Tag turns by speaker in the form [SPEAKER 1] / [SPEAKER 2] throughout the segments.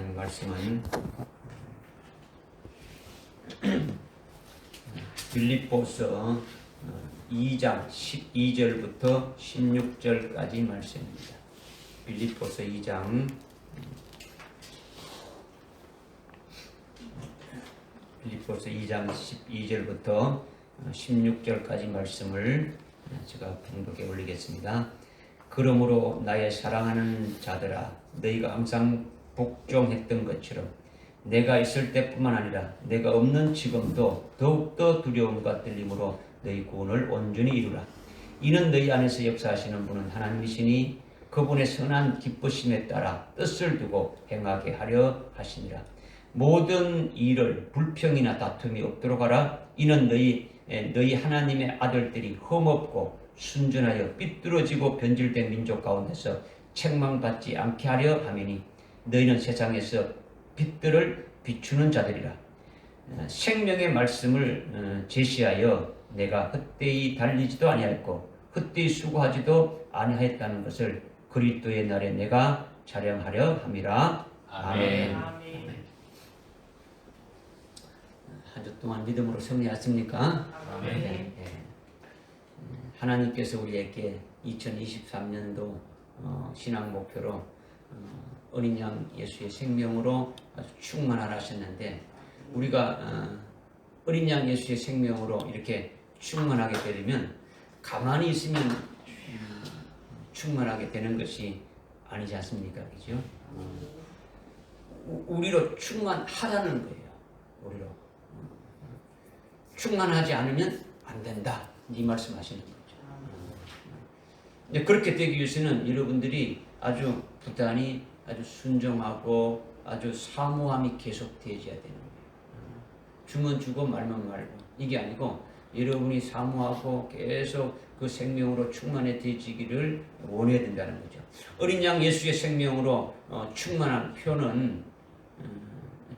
[SPEAKER 1] 하나님 말씀은 빌립보서 2장 12절부터 16절까지 말씀입니다. 빌립보서 2장 12절부터 16절까지 말씀을 제가 봉독에 올리겠습니다. 그러므로 나의 사랑하는 자들아, 너희가 항상 복종했던 것처럼 내가 있을 때뿐만 아니라 내가 없는 지금도 더욱더 두려움과 떨림으로 너희 구원을 온전히 이루라. 이는 너희 안에서 역사하시는 분은 하나님이시니 그분의 선한 기쁘심에 따라 뜻을 두고 행하게 하려 하시니라. 모든 일을 불평이나 다툼이 없도록 하라. 이는 너희 하나님의 아들들이 흠없고 순전하여 삐뚤어지고 변질된 민족 가운데서 책망받지 않게 하려 함이니 너희는 세상에서 빛들을 비추는 자들이라. 생명의 말씀을 제시하여 내가 헛되이 달리지도 아니하였고 헛되이 수고하지도 아니하였다는 것을 그리스도의 날에 내가 자랑하려 함이라. 아멘. 한 주 동안 믿음으로 승리하십니까?
[SPEAKER 2] 아멘.
[SPEAKER 1] 네. 하나님께서 우리에게 2023년도 신앙 목표로 어린 양 예수의 생명으로 아주 충만하라 하셨는데, 우리가 어린 양 예수의 생명으로 이렇게 충만하게 되려면 가만히 있으면 충만하게 되는 것이 아니지 않습니까? 그죠? 우리로 충만하라는 거예요. 우리로 충만하지 않으면 안 된다, 이 말씀하시는 거죠. 그렇게 되기 위해서는 여러분들이 아주 부단히 아주 순종하고 아주 사모함이 계속되어져야 되는 거예요. 주면 주고 말면 말고, 이게 아니고 여러분이 사모하고 계속 그 생명으로 충만해지기를 원해야 된다는 거죠. 어린 양 예수의 생명으로 충만한 표는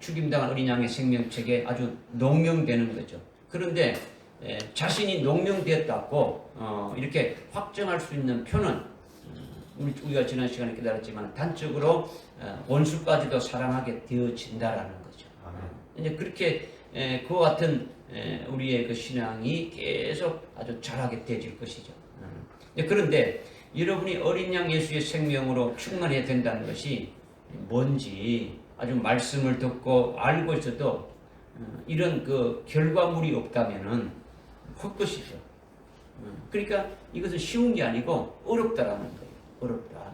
[SPEAKER 1] 죽임당한 어린 양의 생명책에 아주 농명되는 거죠. 그런데 자신이 농명되었다고 이렇게 확정할 수 있는 표는 우리가 지난 시간에 깨달았지만 단적으로 원수까지도 사랑하게 되어진다라는 거죠. 이제 그렇게 그와 같은 우리의 그 신앙이 계속 아주 자라게 되어질 것이죠. 그런데 여러분이 어린 양 예수의 생명으로 충만해야 된다는 것이 뭔지 아주 말씀을 듣고 알고 있어도 이런 그 결과물이 없다면은 헛것이죠. 그러니까 이것은 쉬운 게 아니고 어렵다라는 거예요. 어렵다.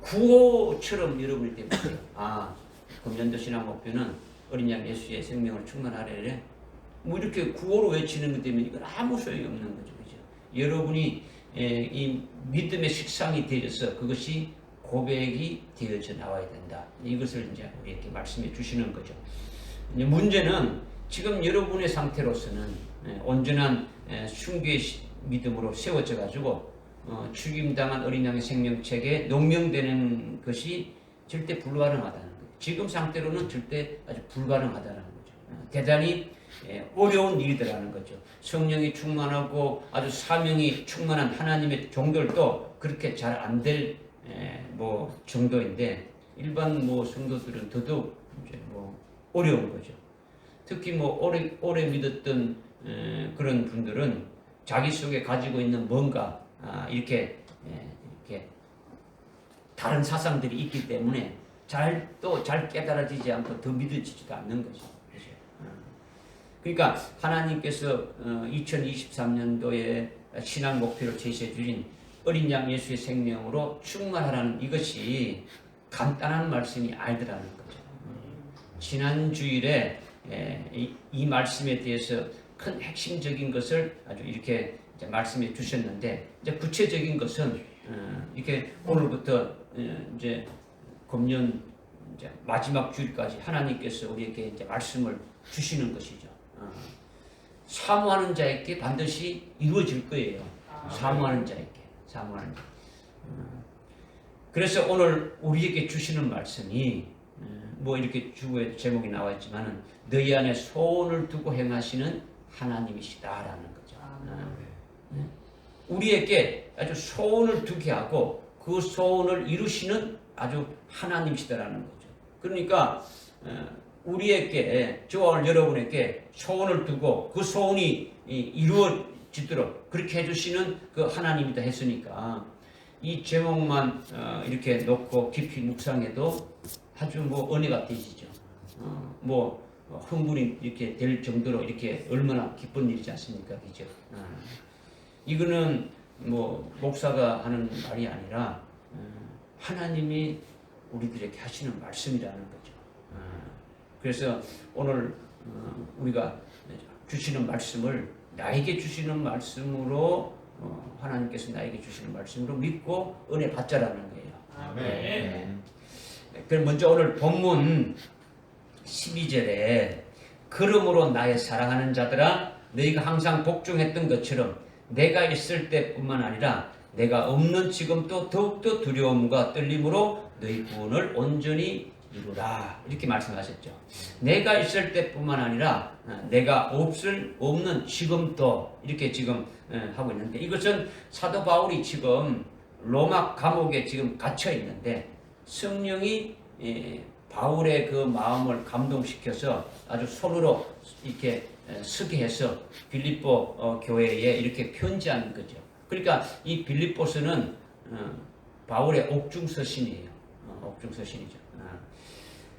[SPEAKER 1] 구호처럼 여러분이 되면 금년도 신앙 목표는 어린 양 예수의 생명을 충만하래래. 뭐 이렇게 구호로 외치는 것 때문에 이건 아무 소용이 없는 거죠. 그죠? 여러분이 이 믿음의 식상이 되어서 그것이 고백이 되어져 나와야 된다. 이것을 이제 우리에게 말씀해 주시는 거죠. 이제 문제는 지금 여러분의 상태로서는 온전한 순교의 믿음으로 세워져 가지고 죽임당한 어린 양의 생명책에 농명되는 것이 절대 불가능하다는 거예요. 지금 상태로는 절대 아주 불가능하다는 거죠. 대단히 어려운 일이라는 거죠. 성령이 충만하고 아주 사명이 충만한 하나님의 종들도 그렇게 잘 안 될 정도인데, 일반 성도들은 더더욱 이제 어려운 거죠. 특히 오래 믿었던 그런 분들은 자기 속에 가지고 있는 뭔가 이렇게 다른 사상들이 있기 때문에 잘 깨달아지지 않고 더 믿어지지도 않는 거죠. 그렇죠? 그러니까 하나님께서 2023년도에 신앙 목표로 제시해 주신 어린 양 예수의 생명으로 충만하라는 이것이 간단한 말씀이 아니더라는 거죠. 지난 주일에 이 말씀에 대해서 큰 핵심적인 것을 아주 이렇게 이제 말씀해 주셨는데, 이제 구체적인 것은 이렇게 오늘부터 이제 금년 이제 마지막 주일까지 하나님께서 우리에게 이제 말씀을 주시는 것이죠. 사모하는 자에게 반드시 이루어질 거예요. 사모하는 자에게. 그래서 오늘 우리에게 주시는 말씀이 이렇게 주의 제목이 나와 있지만은 너희 안에 소원을 두고 행하시는 하나님이시다라는 거죠. 우리에게 아주 소원을 두게 하고 그 소원을 이루시는 아주 하나님이시다라는 거죠. 그러니까 우리에게 저와 오늘 여러분에게 소원을 두고 그 소원이 이루어지도록 그렇게 해주시는 그 하나님이다 했으니까 이 제목만 이렇게 놓고 깊이 묵상해도 아주 뭐 은혜가 되시죠. 뭐 흥분이 이렇게 될 정도로 이렇게 얼마나 기쁜 일이지 않습니까, 그죠? 이거는 뭐 목사가 하는 말이 아니라 하나님이 우리들에게 하시는 말씀이라는 거죠. 그래서 오늘 우리가 주시는 말씀을 나에게 주시는 말씀으로 하나님께서 나에게 주시는 말씀으로 믿고 은혜 받자라는 거예요.
[SPEAKER 2] 아멘.
[SPEAKER 1] 그럼 먼저 오늘 본문 12절에 그러므로 나의 사랑하는 자들아 너희가 항상 복종했던 것처럼 내가 있을 때뿐만 아니라 내가 없는 지금도 더욱더 두려움과 떨림으로 너희 구원을 온전히 이루라 이렇게 말씀하셨죠. 내가 있을 때뿐만 아니라 내가 없는 지금도 이렇게 지금 하고 있는데 이것은 사도 바울이 지금 로마 감옥에 지금 갇혀 있는데 성령이 바울의 그 마음을 감동시켜서 아주 손으로 이렇게 쓰게 해서 빌립보 교회에 이렇게 편지한 거죠. 그러니까 이 빌립보서는 바울의 옥중서신이에요. 옥중서신이죠.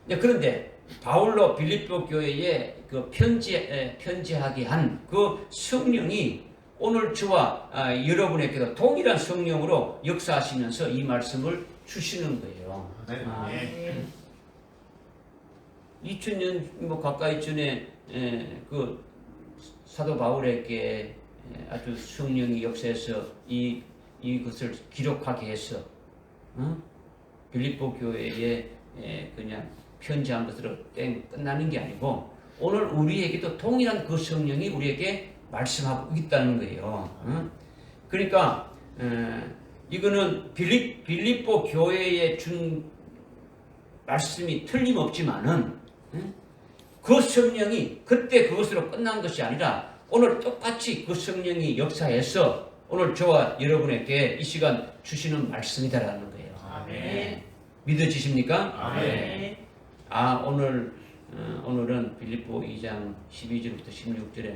[SPEAKER 1] 그런데 바울로 빌립보 교회에 그 편지하게 한 그 성령이 오늘 저와 여러분에게도 동일한 성령으로 역사하시면서 이 말씀을 주시는 거예요. 2000년 뭐 가까이 전에 그 사도 바울에게 아주 성령이 역사해서 이것을 기록하게 해서 빌립보 교회에 그냥 편지한 것으로 끝나는 게 아니고 오늘 우리에게도 동일한 그 성령이 우리에게 말씀하고 있다는 거예요. 그러니까 이거는 빌립보 교회에 준 말씀이 틀림없지만은 그 성령이 그때 그것으로 끝난 것이 아니라 오늘 똑같이 그 성령이 역사해서 오늘 저와 여러분에게 이 시간 주시는 말씀이다라는 거예요.
[SPEAKER 2] 아멘.
[SPEAKER 1] 믿어지십니까?
[SPEAKER 2] 아멘.
[SPEAKER 1] 오늘은 빌립보 2장 12절부터 16절에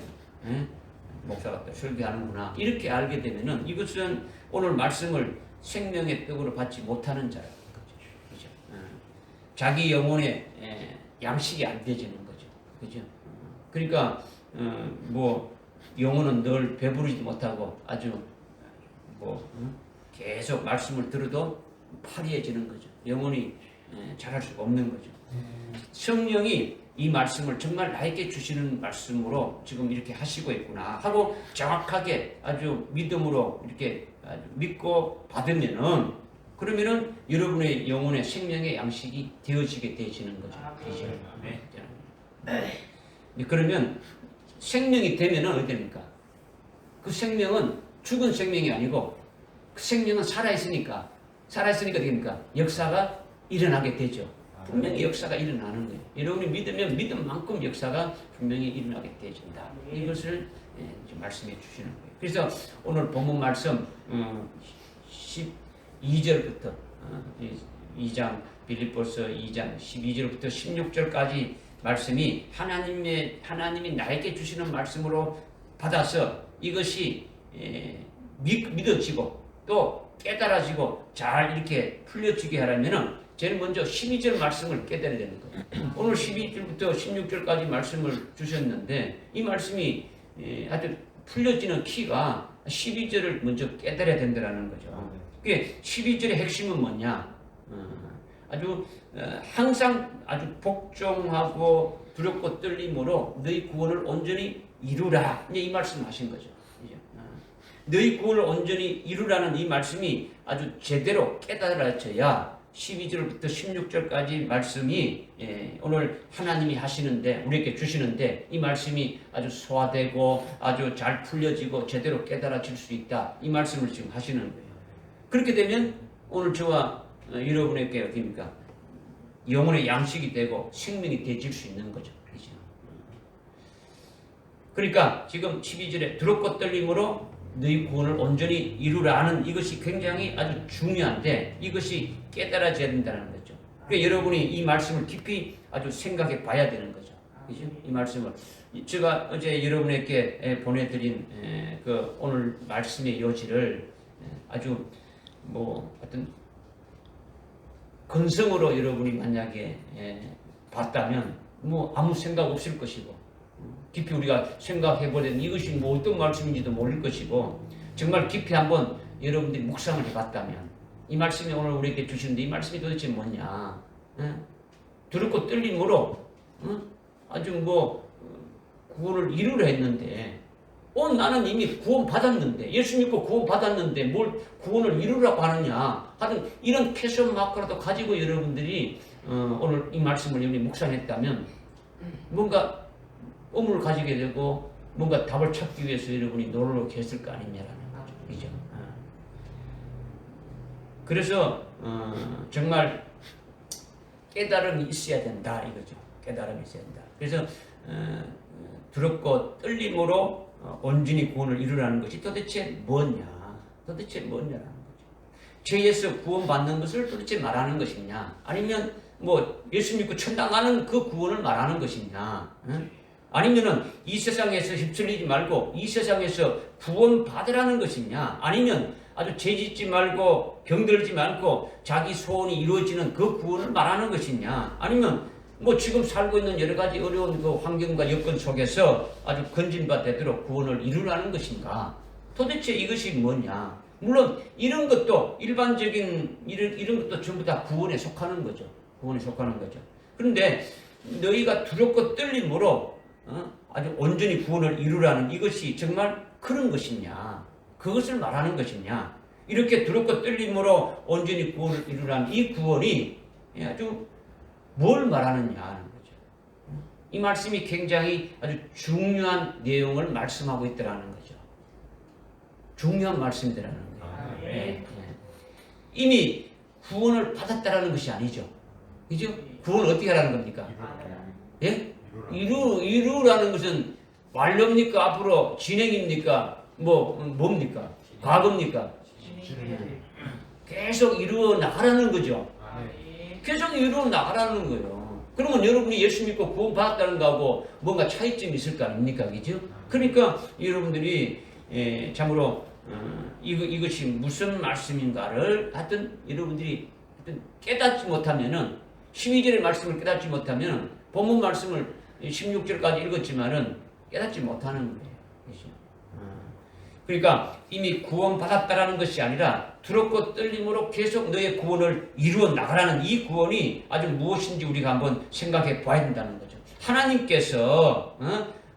[SPEAKER 1] 목사가 또 설교하는구나 이렇게 알게 되면은 이것은 오늘 말씀을 생명의 떡으로 받지 못하는 자라는 거죠. 그죠? 자기 영혼의 양식이 안 되지는 거죠. 그죠? 그러니까 뭐 영혼은 늘 배부르지 못하고 아주 계속 말씀을 들어도 파리해지는 거죠. 영혼이 잘할 수가 없는 거죠. 성령이 이 말씀을 정말 나에게 주시는 말씀으로 지금 이렇게 하시고 있구나 하고 정확하게 아주 믿음으로 이렇게 아주 믿고 받으면은 그러면은 여러분의 영혼의 생명의 양식이 되어지게 되시는 거죠. 그렇죠? 그러면 생명이 되면은 어떻게 됩니까? 그 생명은 죽은 생명이 아니고 그 생명은 살아있으니까 어떻게 됩니까? 역사가 일어나게 되죠. 분명히 역사가 일어나는 거예요. 여러분이 믿으면 믿은 만큼 역사가 분명히 일어나게 되어진다. 이것을 말씀해 주시는 거예요. 그래서 오늘 본문 말씀 12절부터 2장 빌립보서 2장 12절부터 16절까지 말씀이 하나님이 나에게 주시는 말씀으로 받아서 이것이 믿어지고 또 깨달아지고 잘 이렇게 풀려지게 하려면은 제일 먼저 12절 말씀을 깨달아야 되는 거예요. 오늘 12절부터 16절까지 말씀을 주셨는데 이 말씀이 아주 풀려지는 키가 12절을 먼저 깨달아야 된다는 거죠. 그게 12절의 핵심은 뭐냐? 아주 항상 아주 복종하고 두렵고 떨림으로 너희 구원을 온전히 이루라. 이제 이 말씀하신 거죠. 너희 구원을 온전히 이루라는 이 말씀이 아주 제대로 깨달아져야 12절부터 16절까지 말씀이 오늘 하나님이 하시는데 우리에게 주시는데 이 말씀이 아주 소화되고 아주 잘 풀려지고 제대로 깨달아질 수 있다. 이 말씀을 지금 하시는 거예요. 그렇게 되면 오늘 저와 여러분에게 어떻습니까? 영혼의 양식이 되고 생명이 되질 수 있는 거죠. 그렇죠? 그러니까 지금 12절에 두렵고 떨림으로 너희 구원을 온전히 이루라는 이것이 굉장히 아주 중요한데 이것이 깨달아져야 된다는 거죠. 그러니까 여러분이 이 말씀을 깊이 아주 생각해 봐야 되는 거죠. 그죠? 이 말씀을 제가 어제 여러분에게 보내드린 그 오늘 말씀의 요지를 아주 뭐 어떤 근성으로 여러분이 만약에 봤다면 뭐 아무 생각 없을 것이고 깊이 우리가 생각해 보려면 이것이 뭐 어떤 말씀인지도 모를 것이고 정말 깊이 한번 여러분들이 묵상을 해봤다면 이 말씀이 오늘 우리에게 주시는데 이 말씀이 도대체 뭐냐? 두렵고 떨림으로 아주 뭐 구원을 이루려 했는데 나는 이미 구원 받았는데 예수 믿고 구원 받았는데 뭘 구원을 이루라고 하느냐 하여튼 이런 퀘스천 마크라도 가지고 여러분들이 오늘 이 말씀을 여러분이 묵상했다면 뭔가 의문을 가지게 되고 뭔가 답을 찾기 위해서 여러분이 노력했을 거 아니냐라는 거죠. 그죠? 그래서 정말 깨달음이 있어야 된다 이거죠. 깨달음이 있어야 된다. 그래서 두렵고 떨림으로 온전히 구원을 이루라는 것이 도대체 뭐냐? 도대체 뭐냐라는 거죠. 죄에서 구원받는 것을 도대체 말하는 것이냐? 아니면 뭐 예수 믿고 천당 가는 그 구원을 말하는 것이냐? 아니면은 이 세상에서 휩쓸리지 말고 이 세상에서 구원받으라는 것이냐? 아니면 아주 죄짓지 말고 병들지 말고 자기 소원이 이루어지는 그 구원을 말하는 것이냐? 아니면 뭐 지금 살고 있는 여러 가지 어려운 그 환경과 여건 속에서 아주 건진받도록 구원을 이루라는 것인가? 도대체 이것이 뭐냐? 물론 이런 것도 일반적인 이런 것도 전부 다 구원에 속하는 거죠. 구원에 속하는 거죠. 그런데 너희가 두렵고 떨림으로 아주 온전히 구원을 이루라는 이것이 정말 그런 것이냐? 그것을 말하는 것이냐? 이렇게 두렵고 떨림으로 온전히 구원을 이루라는 이 구원이 아주 뭘 말하느냐 하는 거죠. 이 말씀이 굉장히 아주 중요한 내용을 말씀하고 있더라는 거죠. 중요한 말씀이더라는 거예요. 네. 이미 구원을 받았다라는 것이 아니죠. 그죠? 구원을 어떻게 하라는 겁니까? 예? 이루라는 것은 완료입니까? 앞으로 진행입니까? 뭡니까? 과거입니까? 계속 이루어 나가라는 거죠. 계속 이루어 나가라는 거예요. 그러면 여러분이 예수 믿고 구원 받았다는 거하고 뭔가 차이점이 있을 거 아닙니까? 그죠? 그러니까 여러분들이 참으로 이것이 무슨 말씀인가를 하여튼 여러분들이 깨닫지 못하면은 12절의 말씀을 깨닫지 못하면 본문 말씀을 16절까지 읽었지만은 깨닫지 못하는 거예요. 그렇죠? 그러니까 이미 구원받았다라는 것이 아니라 두렵고 떨림으로 계속 너의 구원을 이루어 나가라는 이 구원이 아주 무엇인지 우리가 한번 생각해 봐야 된다는 거죠. 하나님께서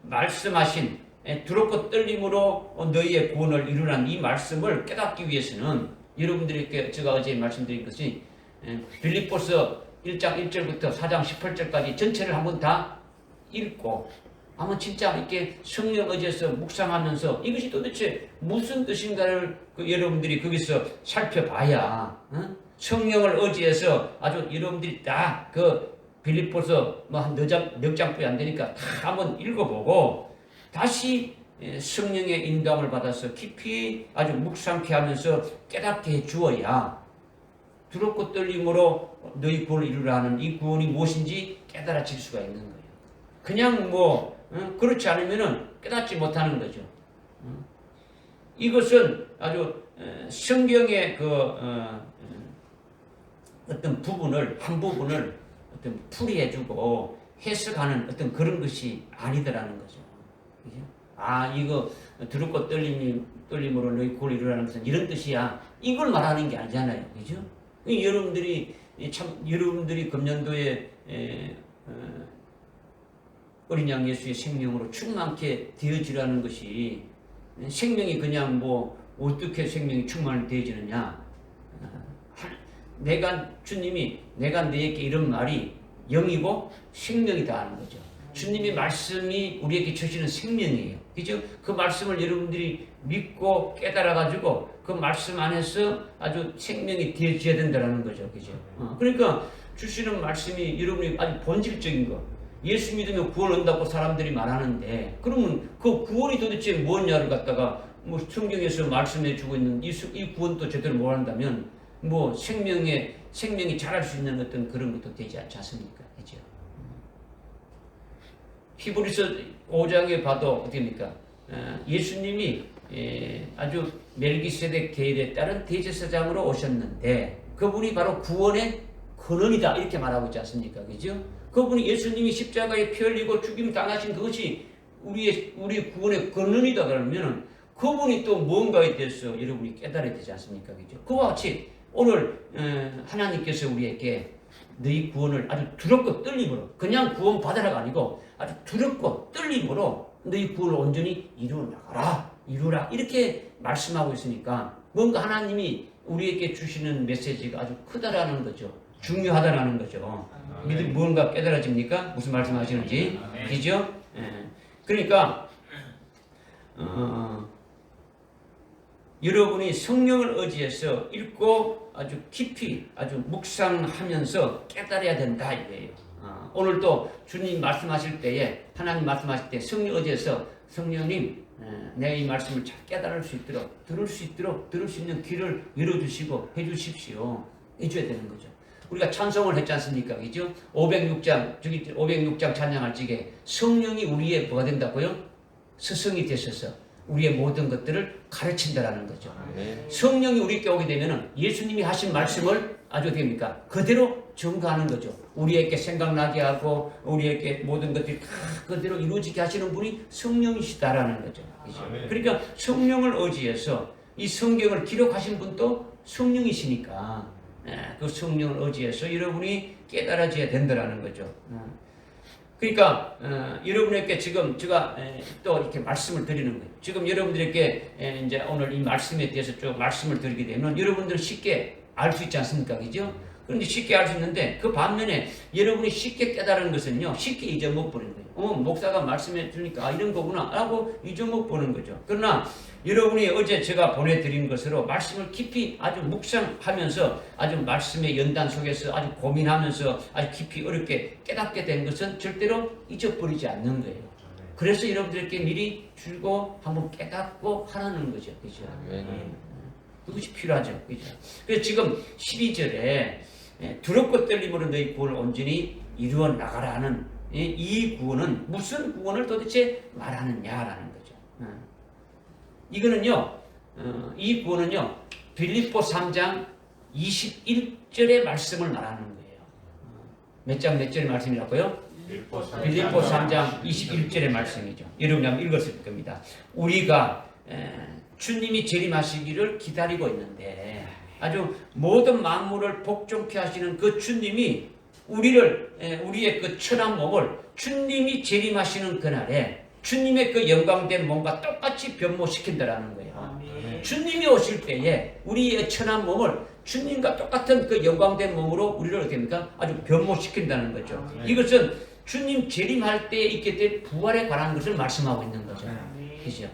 [SPEAKER 1] 말씀하신 두렵고 떨림으로 너희의 구원을 이루라는 이 말씀을 깨닫기 위해서는 여러분들에게 제가 어제 말씀드린 것이 빌립보서 1장 1절부터 4장 18절까지 전체를 한번 다 읽고 한번 진짜 이렇게 성령 의지에서 묵상하면서 이것이 도대체 무슨 뜻인가를 여러분들이 거기서 살펴봐야 성령을 의지해서 아주 여러분들이 다 그 빌립보서 뭐 한 넉 장뿐이 안 되니까 다 한번 읽어보고 다시 성령의 인도함을 받아서 깊이 아주 묵상케 하면서 깨닫게 해 주어야 두렵고 떨림으로 너희 구원을 이루라 하는 이 구원이 무엇인지 깨달아질 수가 있는 거예요. 그냥 그렇지 않으면은 깨닫지 못하는 거죠. 이것은 아주 성경의 어떤 부분을 한 부분을 어떤 풀이해주고 해석하는 어떤 그런 것이 아니더라는 거죠. 그죠? 이거 두렵고 떨림으로 너희 구원을 이루라는 것은 이런 뜻이야. 이걸 말하는 게 아니잖아요. 그죠? 여러분들이 금년도에 어린 양 예수의 생명으로 충만케 되어지라는 것이 생명이 그냥 어떻게 생명이 충만되어지느냐? 주님이 내가 너에게 이런 말이 영이고 생명이다 하는 거죠. 주님의 말씀이 우리에게 주시는 생명이에요. 그죠? 그 말씀을 여러분들이 믿고 깨달아가지고 그 말씀 안에서 아주 생명이 되어져야 된다는 거죠. 그죠? 그러니까 주시는 말씀이 여러분이 아주 본질적인 거. 예수 믿으면 구원 온다고 사람들이 말하는데 그러면 그 구원이 도대체 뭐냐를 갖다가 성경에서 말씀해 주고 있는 이 구원도 제대로 못 한다면 생명의 생명이 자랄 수 있는 어떤 그런 것도 되지 않지 않습니까? 그죠? 히브리서 5장에 봐도 어떻습니까? 예수님이 아주 멜기세덱 계율에 따른 대제사장으로 오셨는데 그분이 바로 구원의 근원이다 이렇게 말하고 있지 않습니까? 그죠? 그분이 예수님이 십자가에 피 흘리고 죽임 당하신 그것이 우리 구원의 근원이다 그러면은 그분이 또 뭔가에 대해서 여러분이 깨달아야 되지 않습니까? 그죠? 그와 같이 오늘 하나님께서 우리에게 너희 구원을 아주 두렵고 떨림으로 그냥 구원 받으라가 아니고 아주 두렵고 떨림으로 너희 구원을 온전히 이루어 나가라 이루라 이렇게 말씀하고 있으니까 뭔가 하나님이 우리에게 주시는 메시지가 아주 크다라는 거죠. 중요하다라는 거죠. 믿음 무언가 깨달아집니까? 무슨 말씀하시는지 그죠? 그러니까 여러분이 성령을 의지해서 읽고 아주 깊이 아주 묵상하면서 깨달아야 된다 이거예요. 오늘도 주님 말씀하실 때에 하나님 말씀하실 때 성령 의지해서 성령님 내 이 말씀을 잘 깨달을 수 있도록 들을 수 있는 귀를 열어주시고 해주십시오. 해줘야 되는 거죠. 우리가 찬송을 했지 않습니까? 그죠? 506장 찬양할 적에 성령이 우리의 뭐가 된다고요? 스승이 되셔서 우리의 모든 것들을 가르친다라는 거죠. 성령이 우리에게 오게 되면 예수님이 하신 말씀을 아주 어떻게 됩니까? 그대로 증거하는 거죠. 우리에게 생각나게 하고 우리에게 모든 것들이 다 그대로 이루어지게 하시는 분이 성령이시다라는 거죠. 그죠? 그러니까 성령을 의지해서 이 성경을 기록하신 분도 성령이시니까 그 성령을 의지해서 여러분이 깨달아져야 된다라는 거죠. 그러니까 여러분에게 지금 제가 또 이렇게 말씀을 드리는 거예요. 지금 여러분들에게 이제 오늘 이 말씀에 대해서 좀 말씀을 드리게 되면 여러분들은 쉽게 알 수 있지 않습니까? 그죠? 그런데 쉽게 알 수 있는데 그 반면에 여러분이 쉽게 깨달은 것은요 쉽게 잊어먹어버리는 거예요. 목사가 말씀해 주니까 이런 거구나 라고 잊어먹어보는 거죠. 그러나 여러분이 어제 제가 보내드린 것으로 말씀을 깊이 아주 묵상하면서 아주 말씀의 연단 속에서 아주 고민하면서 아주 깊이 어렵게 깨닫게 된 것은 절대로 잊어버리지 않는 거예요. 그래서 여러분들께 미리 주고 한번 깨닫고 하라는 거죠. 그죠? 그것이 필요하죠. 그죠? 그래서 지금 12절에 두렵고 떨림으로 너희 구원을 온전히 이루어 나가라 하는 이 구원은 무슨 구원을 도대체 말하느냐라는 거죠. 이거는요, 이 구원은요, 빌립보 3장 21절의 말씀을 말하는 거예요. 몇 절의 말씀이라고요? 빌립보 3장 21절의 말씀이죠. 여러분이 한번 읽었을 겁니다. 우리가 주님이 재림하시기를 기다리고 있는데 아주 모든 만물을 복종케 하시는 그 주님이 우리의 그 천한 몸을 주님이 재림하시는 그날에 주님의 그 영광된 몸과 똑같이 변모시킨다라는 거예요. 주님이 오실 때에 우리의 천한 몸을 주님과 똑같은 그 영광된 몸으로 우리를 어떻게 합니까? 아주 변모시킨다는 거죠. 이것은 주님 재림할 때에 있게 될 부활에 관한 것을 말씀하고 있는 거죠. 그죠?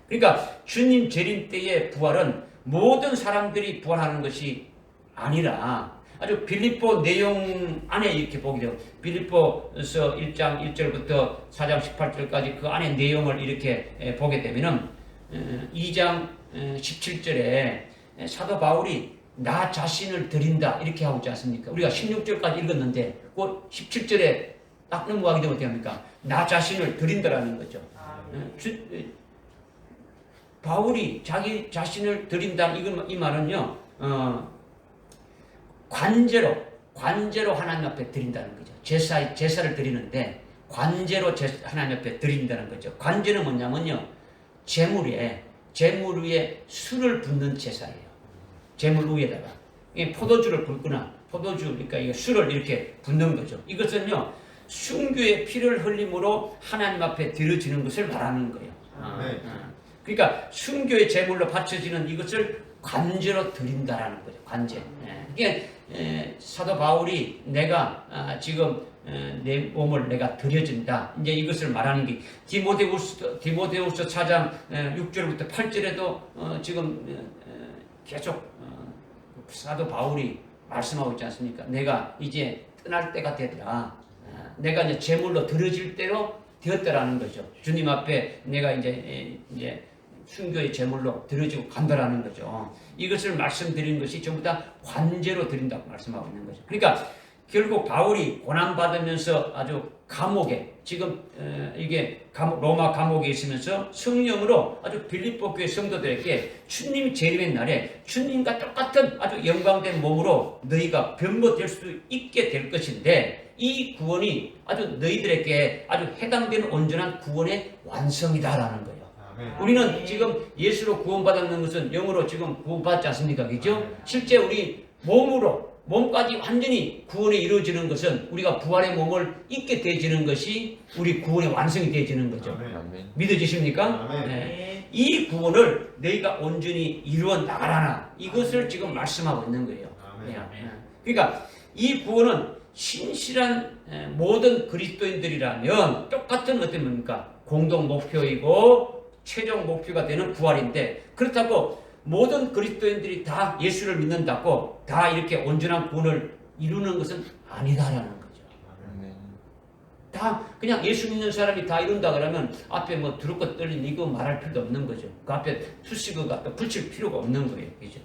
[SPEAKER 1] 그러니까 주님 재림 때의 부활은 모든 사람들이 부활하는 것이 아니라 아주 빌립보 내용 안에 이렇게 보게 되면 빌립보서 1장 1절부터 4장 18절까지 그 안에 내용을 이렇게 보게 되면은 2장 17절에 사도 바울이 나 자신을 드린다 이렇게 하고 있지 않습니까? 우리가 16절까지 읽었는데 그 17절에 딱 넘어가게 되면 어떻게 합니까? 나 자신을 드린다라는 거죠. 바울이 자기 자신을 드린다는 이 말은요, 관제로 하나님 앞에 드린다는 거죠. 제사를 드리는데 관제로 하나님 앞에 드린다는 거죠. 관제는 뭐냐면요, 제물 위에 술을 붓는 제사예요. 제물 위에다가 포도주를 붓거나 그러니까 이 술을 이렇게 붓는 거죠. 이것은요, 순교의 피를 흘림으로 하나님 앞에 드려지는 것을 말하는 거예요. 그러니까 순교의 제물로 바쳐지는 이것을 관제로 드린다라는 거죠. 관제. 이게 사도 바울이 내가 지금 내 몸을 내가 드려준다. 이제 이것을 말하는 게 디모데후서 4장 6절부터 8절에도 지금 계속 사도 바울이 말씀하고 있지 않습니까? 내가 이제 떠날 때가 되더라. 내가 이제 제물로 드려질 때로 되었다라는 거죠. 주님 앞에 내가 이제 순교의 제물로 드려지고 간다라는 거죠. 이것을 말씀드리는 것이 전부 다 관제로 드린다고 말씀하고 있는 거죠. 그러니까 결국 바울이 고난받으면서 아주 감옥에 지금 이게 로마 감옥에 있으면서 성령으로 아주 빌립보 교회 성도들에게 주님이 재림의 날에 주님과 똑같은 아주 영광된 몸으로 너희가 변모될 수 있게 될 것인데 이 구원이 아주 너희들에게 아주 해당되는 온전한 구원의 완성이다라는 거예요. 우리는 지금 예수로 구원받았는 것은 영으로 지금 구원받지 않습니까? 그죠? 실제 우리 몸까지 완전히 구원이 이루어지는 것은 우리가 부활의 몸을 입게 되어지는 것이 우리 구원의 완성이 되어지는 거죠.
[SPEAKER 3] 아멘.
[SPEAKER 1] 믿어지십니까? 네. 이 구원을 너희가 온전히 이루어 나가라나 이것을 지금 말씀하고 있는 거예요. 그러니까 이 구원은 신실한 모든 그리스도인들이라면 똑같은 어떤 뭡니까? 공동 목표이고 최종 목표가 되는 부활인데 그렇다고 모든 그리스도인들이 다 예수를 믿는다고 다 이렇게 온전한 구원을 이루는 것은 아니다라는 거죠. 다 그냥 예수 믿는 사람이 다 이룬다 그러면 앞에 뭐 두렵고 떨린 이거 말할 필요도 없는 거죠. 그 앞에 투시그가 붙일 필요가 없는 거예요. 그죠?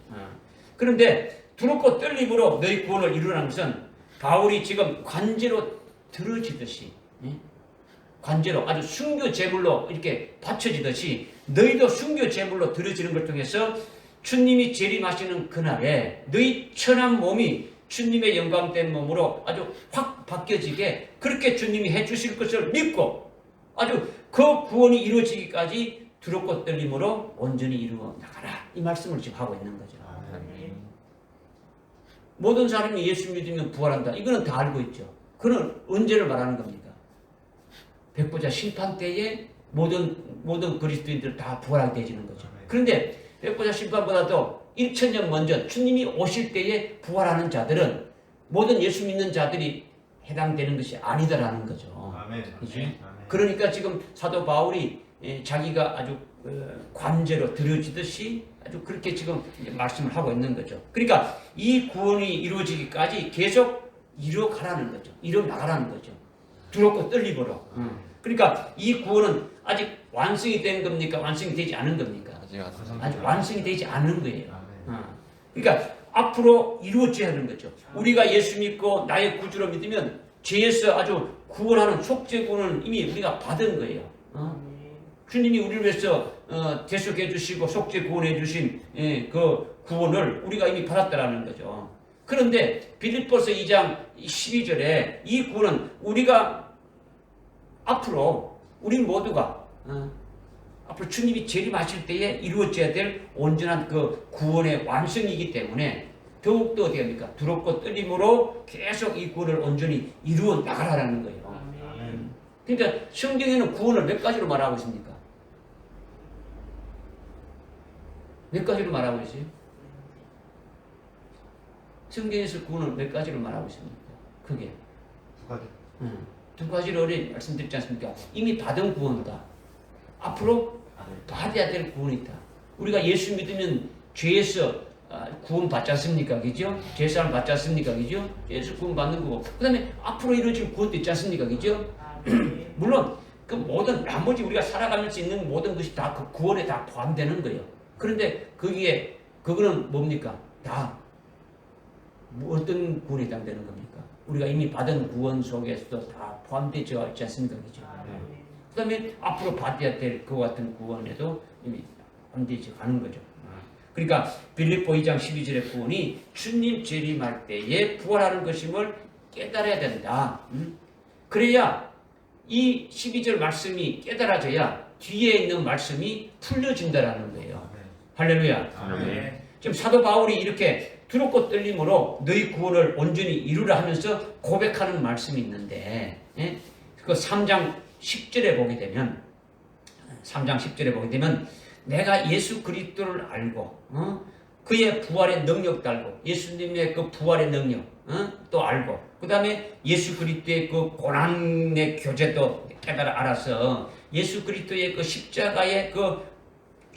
[SPEAKER 1] 그런데 두렵고 떨림으로 너희 구원을 이루라는 것은 바울이 지금 관제로 들어지듯이 관제로 아주 순교 제물로 이렇게 바쳐지듯이 너희도 순교 제물로 드려지는 걸 통해서 주님이 재림하시는 그날에 너희 천한 몸이 주님의 영광된 몸으로 아주 확 바뀌어지게 그렇게 주님이 해주실 것을 믿고 아주 그 구원이 이루어지기까지 두렵고 떨림으로 온전히 이루어 나가라 이 말씀을 지금 하고 있는 거죠. 모든 사람이 예수 믿으면 부활한다 이거는 다 알고 있죠. 그는 언제를 말하는 겁니까? 백보자 심판 때에 모든 그리스도인들 다 부활하게 되어지는 거죠. 그런데 백보자 심판보다도 1000년 먼저 주님이 오실 때에 부활하는 자들은 모든 예수 믿는 자들이 해당되는 것이 아니다라는 거죠. 그렇죠? 그러니까 지금 사도 바울이 자기가 아주 관제로 들여지듯이 아주 그렇게 지금 말씀을 하고 있는 거죠. 그러니까 이 구원이 이루어지기까지 계속 이뤄가라는 거죠. 이뤄나가라는 거죠. 두렵고 떨림으로. 그러니까 이 구원은 아직 완성이 된 겁니까? 완성이 되지 않은 겁니까? 아직 완성이 되지 않은 거예요. 그러니까 앞으로 이루어져야 하는 거죠. 우리가 예수 믿고 나의 구주로 믿으면 죄에서 아주 구원하는 속죄 구원을 이미 우리가 받은 거예요. 주님이 우리를 위해서 대속해 주시고 속죄 구원해 주신 그 구원을 우리가 이미 받았다라는 거죠. 그런데 빌립보서 2장 12절에 이 구원은 우리가 앞으로 우리 모두가 앞으로 주님이 재림하실 때에 이루어져야 될 온전한 그 구원의 완성이기 때문에 더욱더 어떻게 합니까? 두렵고 떨림으로 계속 이 구원을 온전히 이루어 나가라는 거예요. 그러니까 성경에는 구원을 몇 가지로 말하고 있습니까? 몇 가지로 말하고 있어요? 성경에서 구원을 몇 가지로 말하고 있습니까? 크게. 두 가지를 말씀드렸지 않습니까? 이미 받은 구원이다. 앞으로 받아야 될 구원이다. 우리가 예수 믿으면 죄에서 구원 받지 않습니까? 그죠? 죄사함 받지 않습니까? 그죠? 죄에서 구원 받는 거고. 그 다음에 앞으로 이루어질 구원도 있지 않습니까? 그죠? 물론 그 모든 나머지 우리가 살아가면서 있는 모든 것이 다 그 구원에 다 포함되는 거예요. 그런데 그거는 뭡니까? 다 어떤 구원에 해당되는 겁니까? 우리가 이미 받은 구원 속에서도 다 포함되어 있지 않습니까? 그죠? 그 다음에 앞으로 받아야 될 그와 같은 구원에도 이미 포함되지 않은 거죠. 그러니까 빌립보 2장 12절의 구원이 주님 재림할 때에 부활하는 것임을 깨달아야 된다. 그래야 이 12절 말씀이 깨달아져야 뒤에 있는 말씀이 풀려진다라는 거예요. 할렐루야.
[SPEAKER 3] 아멘.
[SPEAKER 1] 지금 사도 바울이 이렇게 두렵고 떨림으로 너희 구원을 온전히 이루라 하면서 고백하는 말씀이 있는데 그 3장 10절에 보게 되면 3장 10절에 보게 되면 내가 예수 그리스도를 알고 그의 부활의 능력도 알고 예수님의 그 부활의 능력 또 알고 그 다음에 예수 그리스도의 그 고난의 교제도 깨달아 알아서 예수 그리스도의 그 십자가의 그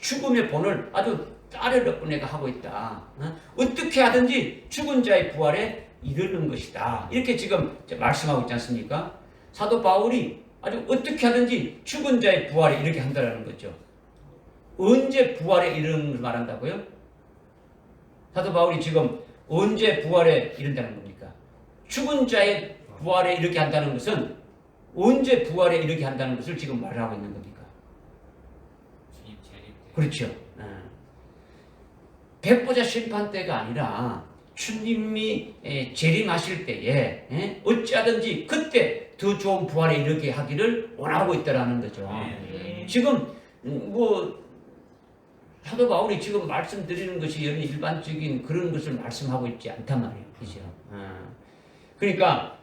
[SPEAKER 1] 죽음의 본을 아주 따르려고 내가 하고 있다. 어떻게 하든지 죽은 자의 부활에 이르는 것이다. 이렇게 지금 말씀하고 있지 않습니까? 사도 바울이 아주 어떻게 하든지 죽은 자의 부활에 이렇게 한다는 거죠. 언제 부활에 이르는 것을 말한다고요? 사도 바울이 지금 언제 부활에 이른다는 겁니까? 죽은 자의 부활에 이르게 한다는 것은 언제 부활에 이르게 한다는 것을 지금 말하고 있는 겁니까?
[SPEAKER 2] 주님 재림 때.
[SPEAKER 1] 그렇죠. 백보자 심판 때가 아니라 주님이 재림하실 때에 어찌하든지 그때 더 좋은 부활에 이르게 하기를 원하고 있다라는 거죠. 지금 뭐 사도 바울이 지금 말씀드리는 것이 일반적인 그런 것을 말씀하고 있지 않단 말이에요. 그죠? 그러니까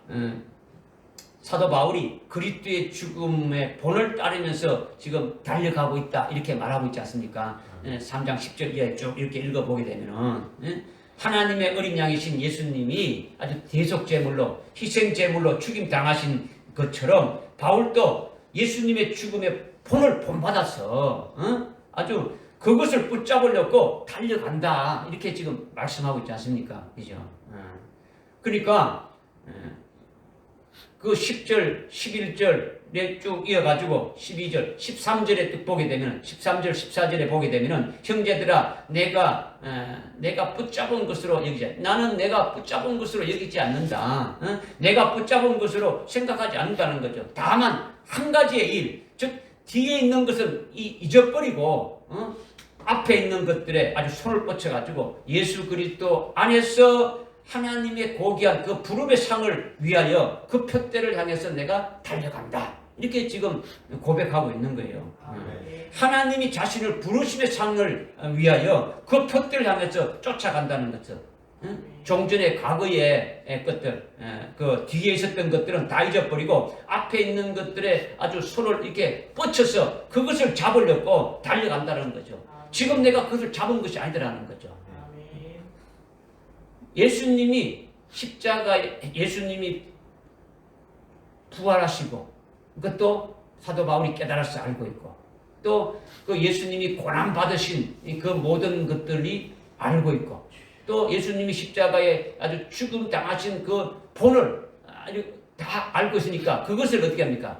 [SPEAKER 1] 사도 바울이 그리스도의 죽음의 본을 따르면서 지금 달려가고 있다 이렇게 말하고 있지 않습니까? 3장 10절 이하에 쭉 이렇게 읽어보게 되면은 하나님의 어린 양이신 예수님이 아주 대속제물로 희생제물로 죽임당하신 것처럼 바울도 예수님의 죽음의 본을 본받아서 아주 그것을 붙잡으려고 달려간다 이렇게 지금 말씀하고 있지 않습니까? 그죠? 그러니까 그 10절, 11절에 쭉 이어가지고 12절, 13절에 또 보게 되면 13절, 14절에 보게 되면은 형제들아 내가 붙잡은 것으로 여기지 나는 내가 붙잡은 것으로 여기지 않는다. 내가 붙잡은 것으로 생각하지 않는다는 거죠. 다만 한 가지의 일, 즉 뒤에 있는 것은 잊어버리고 앞에 있는 것들에 아주 손을 뻗쳐가지고 예수 그리스도 안에서 하나님의 고귀한 그 부름의 상을 위하여 그 표대를 향해서 내가 달려간다. 이렇게 지금 고백하고 있는 거예요. 하나님이 자신을 부르심의 상을 위하여 그 표대를 향해서 쫓아간다는 것을. 종전의 과거의 것들, 그 뒤에 있었던 것들은 다 잊어버리고 앞에 있는 것들에 아주 손을 이렇게 뻗쳐서 그것을 잡으려고 달려간다는 거죠. 지금 내가 그것을 잡은 것이 아니더라는 거죠. 예수님이 십자가에 예수님이 부활하시고 그것도 사도 바울이 깨달아서 알고 있고 또 그 예수님이 고난 받으신 그 모든 것들이 알고 있고 또 예수님이 십자가에 아주 죽음 당하신 그 본을 아주 다 알고 있으니까 그것을 어떻게 합니까?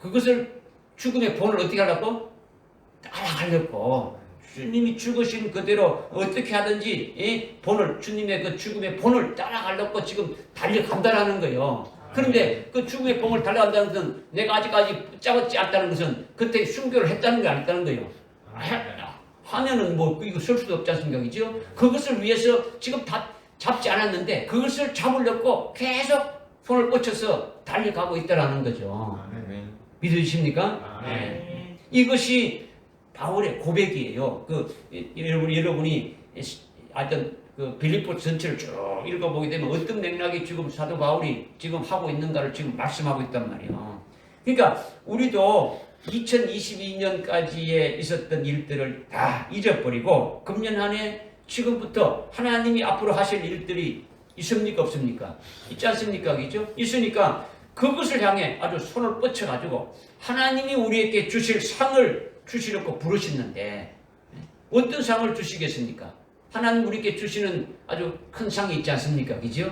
[SPEAKER 1] 그것을 죽음의 본을 어떻게 하려고? 따라가려고 주님이 죽으신 그대로 어떻게 하든지 본을 주님의 그 죽음의 본을 따라가려고 지금 달려간다라는 거예요. 그런데 그 죽음의 본을 달려간다는 것은 내가 아직까지 붙잡지 않다는 것은 그때 순교를 했다는 게 아니다는 거예요. 하면은 뭐 이거 쓸 수도 없지 않습니까? 그죠? 그것을 위해서 지금 다 잡지 않았는데 그것을 잡으려고 계속 손을 뻗쳐서 달려가고 있다라는 거죠. 믿으십니까? 네. 이것이 바울의 고백이에요. 여러분이 하여튼 그 빌립보 전체를 쭉 읽어보게 되면 어떤 맥락이 지금 사도 바울이 지금 하고 있는가를 지금 말씀하고 있단 말이에요. 그러니까 우리도 2022년까지에 있었던 일들을 다 잊어버리고 금년 한 해 지금부터 하나님이 앞으로 하실 일들이 있습니까? 없습니까? 있지 않습니까? 그죠? 있으니까 그것을 향해 아주 손을 뻗쳐가지고 하나님이 우리에게 주실 상을 주시려고 부르시는데 어떤 상을 주시겠습니까? 하나님 우리에게 주시는 아주 큰 상이 있지 않습니까? 그죠?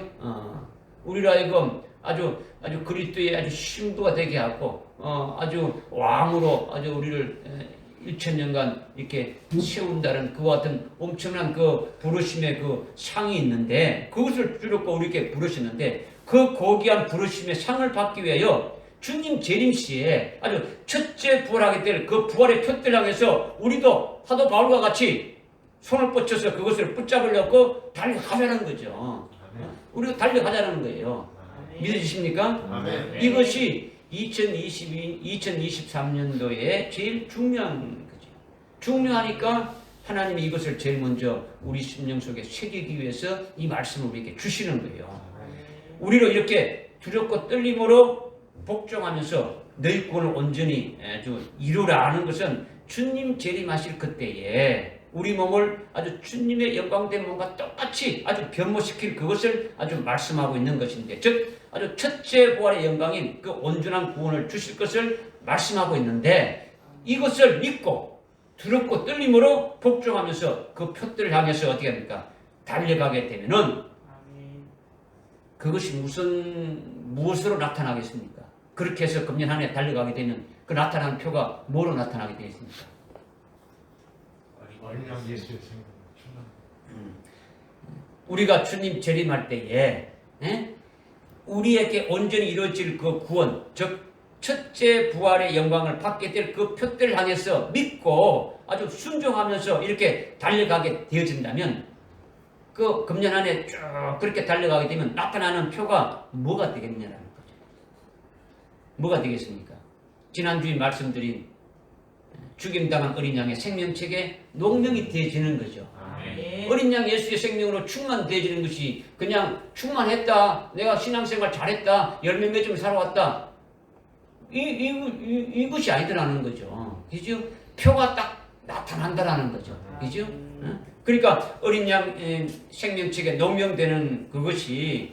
[SPEAKER 1] 우리로 하여금 아주 그리스도의 아주 신부가 되게 하고 아주 왕으로 아주 우리를 1000년간 이렇게 세운다는 그와 같은 엄청난 그 부르심의 그 상이 있는데 그것을 주려고 우리에게 부르시는데 그 고귀한 부르심의 상을 받기 위하여 주님 재림시에 아주 첫째 부활하게 될 그 부활의 표대를 향해서 우리도 사도 바울과 같이 손을 뻗쳐서 그것을 붙잡으려고 달려가자는 거죠. 우리가 달려가자는 거예요. 믿어지십니까? 이것이 2023년도에 제일 중요한 거죠. 중요하니까 하나님이 이것을 제일 먼저 우리 심령 속에 새기기 위해서 이 말씀을 우리에게 주시는 거예요. 우리로 이렇게 두렵고 떨림으로 복종하면서 너희 구원을 온전히 아주 이루라 하는 것은 주님 재림하실 그때에 우리 몸을 아주 주님의 영광된 몸과 똑같이 아주 변모시킬 그것을 아주 말씀하고 있는 것인데 즉 아주 첫째 부활의 영광인 그 온전한 구원을 주실 것을 말씀하고 있는데 이것을 믿고 두렵고 떨림으로 복종하면서 그 표들을 향해서 어떻게 합니까? 달려가게 되면은 그것이 무엇으로 나타나겠습니까? 그렇게 해서 금년 한 해 달려가게 되면 그 나타나는 표가 뭐로 나타나게 되겠습니까?
[SPEAKER 3] 어린 양 예수의 생명 충만.
[SPEAKER 1] 우리가 주님 재림할 때에 우리에게 온전히 이루어질 그 구원, 즉 첫째 부활의 영광을 받게 될 그 표들을 향해서 믿고 아주 순종하면서 이렇게 달려가게 되어진다면 그 금년 한 해 쭉 그렇게 달려가게 되면 나타나는 표가 뭐가 되겠느냐라는 거죠. 뭐가 되겠습니까? 지난주에 말씀드린 죽임당한 어린 양의 생명책에 농명이 되어지는 거죠.
[SPEAKER 2] 아멘.
[SPEAKER 1] 어린 양 예수의 생명으로 충만되어지는 것이 그냥 충만했다, 내가 신앙생활 잘했다, 열매 맺으며 살아왔다, 이것이 아니더라는 거죠. 그죠? 표가 딱 나타난다라는 거죠. 그죠? 그러니까 어린 양 생명책에 농명되는 그것이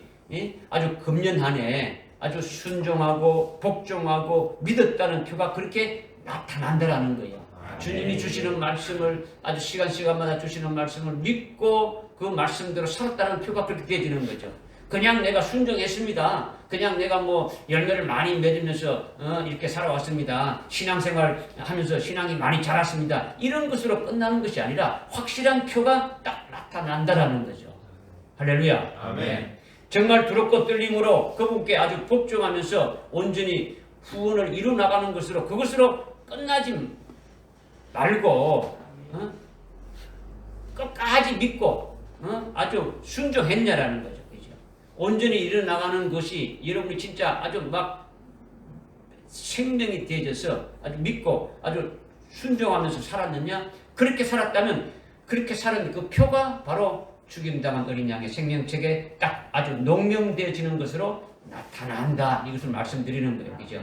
[SPEAKER 1] 아주 금년 한 해 아주 순종하고 복종하고 믿었다는 표가 그렇게 나타난다라는 거예요. 주님이 주시는 말씀을 아주 시간마다 주시는 말씀을 믿고 그 말씀대로 살았다는 표가 그렇게 되어지는 거죠. 그냥 내가 순종했습니다. 그냥 내가 뭐 열매를 많이 맺으면서 이렇게 살아왔습니다. 신앙생활 하면서 신앙이 많이 자랐습니다. 이런 것으로 끝나는 것이 아니라 확실한 표가 딱 나타난다라는 거죠. 할렐루야.
[SPEAKER 3] 아멘.
[SPEAKER 1] 정말 두렵고 떨림으로 그분께 아주 복종하면서 온전히 후원을 이루 나가는 것으로 그것으로 끝나지 말고 끝까지 믿고 아주 순종했냐라는 거죠. 그죠? 온전히 일어나가는 것이 여러분이 진짜 아주 막 생명이 되어져서 아주 믿고 아주 순종하면서 살았느냐? 그렇게 살았다면 그렇게 살은 그 표가 바로 죽임당한 어린 양의 생명책에 딱 아주 농명되어지는 것으로 나타난다. 이것을 말씀드리는 거예요. 그죠?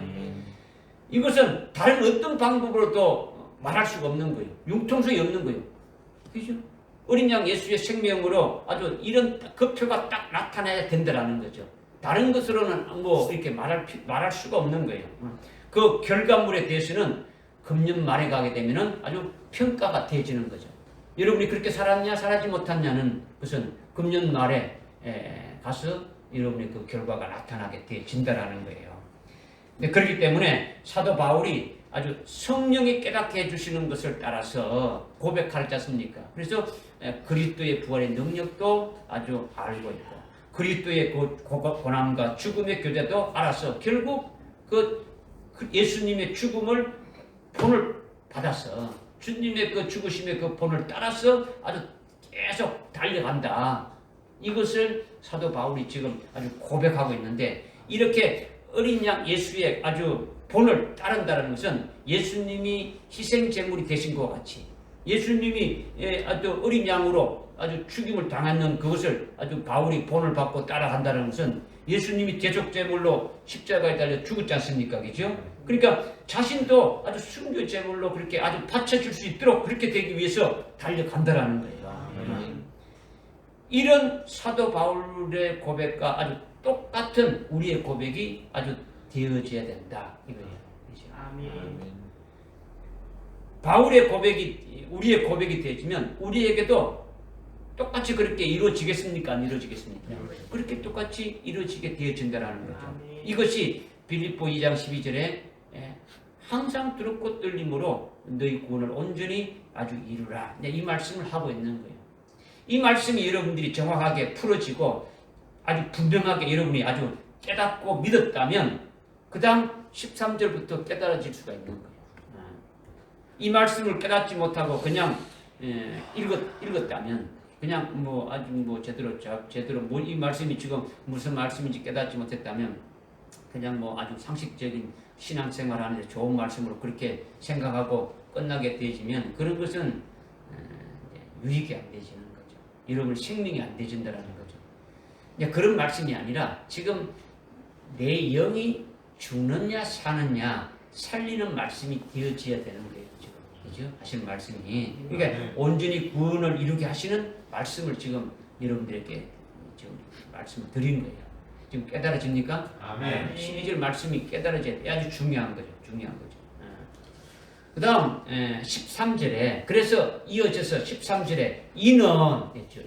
[SPEAKER 1] 이것은 다른 어떤 방법으로도 말할 수가 없는 거예요. 융통성이 없는 거예요. 그죠? 어린 양 예수의 생명으로 아주 이런 그 표가 딱 나타나야 된다라는 거죠. 다른 것으로는 뭐 이렇게 말할 수가 없는 거예요. 그 결과물에 대해서는 금년 말에 가게 되면은 아주 평가가 되어지는 거죠. 여러분이 그렇게 살았냐, 살지 못했냐는 것은 금년 말에 가서 여러분의 그 결과가 나타나게 되어진다라는 거예요. 그렇기 때문에 사도 바울이 아주 성령이 깨닫게 해주시는 것을 따라서 고백하지 않습니까? 그래서 그리스도의 부활의 능력도 아주 알고 있고 그리스도의 고난과 죽음의 교제도 알아서 결국 그 예수님의 죽음을 본을 받아서 주님의 그 죽으심의 그 본을 따라서 아주 계속 달려간다. 이것을 사도 바울이 지금 아주 고백하고 있는데 이렇게 어린 양 예수의 아주 본을 따른다는 것은 예수님이 희생제물이 되신 것 같이 예수님이 아주 어린 양으로 아주 죽임을 당하는 그것을 아주 바울이 본을 받고 따라간다는 것은 예수님이 대속제물로 십자가에 달려 죽었지 않습니까? 그죠? 그러니까 자신도 아주 순교제물로 그렇게 아주 바쳐줄 수 있도록 그렇게 되기 위해서 달려간다라는 거예요. 이런 사도 바울의 고백과 아주 똑같은 우리의 고백이 아주 되어져야 된다. 이거예요. 그렇죠?
[SPEAKER 4] 아멘.
[SPEAKER 1] 바울의 고백이 우리의 고백이 되어지면 우리에게도 똑같이 그렇게 이루어지겠습니까? 안 이루어지겠습니까? 그렇게 똑같이 이루어지게 되어진다는 거죠.
[SPEAKER 4] 아멘.
[SPEAKER 1] 이것이 빌립보 2장 12절에 항상 두렵고 떨림으로 너희 구원을 온전히 아주 이루라. 이 말씀을 하고 있는 거예요. 이 말씀이 여러분들이 정확하게 풀어지고 아주 분명하게 여러분이 아주 깨닫고 믿었다면 그 다음 13절부터 깨달아질 수가 있는 거예요. 이 말씀을 깨닫지 못하고 그냥 읽었다면 그냥 뭐 아주 뭐 제대로 뭐 이 말씀이 지금 무슨 말씀인지 깨닫지 못했다면 그냥 뭐 아주 상식적인 신앙생활 하는데 좋은 말씀으로 그렇게 생각하고 끝나게 되어지면 그런 것은 유익이 안 되지는 거죠. 여러분 생명이 안 되진다라는 거죠. 그런 말씀이 아니라 지금 내 영이 죽느냐 사느냐 살리는 말씀이 되어져야 되는 거예요. 지금 그죠? 하시는 말씀이 그러니까 온전히 구원을 이루게 하시는 말씀을 지금 여러분들에게 지금 말씀을 드리는 거예요. 지금 깨달아집니까?
[SPEAKER 3] 아멘.
[SPEAKER 1] 12절 말씀이 깨달아져야 돼. 아주 중요한 거죠. 그 다음 13절에 그래서 이어져서 13절에 이는 됐죠.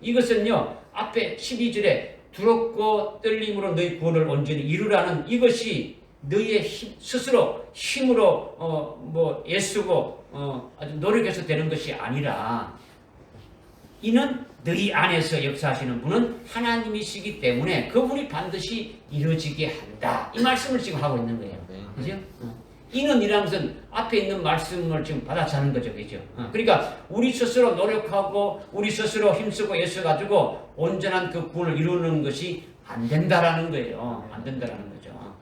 [SPEAKER 1] 이것은요 앞에 12절에 두렵고 떨림으로 너희 구원을 온전히 이루라는 이것이 너희의 스스로 힘으로 애쓰고 아주 노력해서 되는 것이 아니라 이는 너희 안에서 역사하시는 분은 하나님이시기 때문에 그분이 반드시 이루어지게 한다. 이 말씀을 지금 하고 있는 거예요. 그죠? 이는 이라는 것은 앞에 있는 말씀을 지금 받아차는 거죠. 그죠? 그러니까 우리 스스로 노력하고 우리 스스로 힘쓰고 애써가지고 온전한 그 구원을 이루는 것이 안 된다라는 거예요. 안 된다라는 거죠.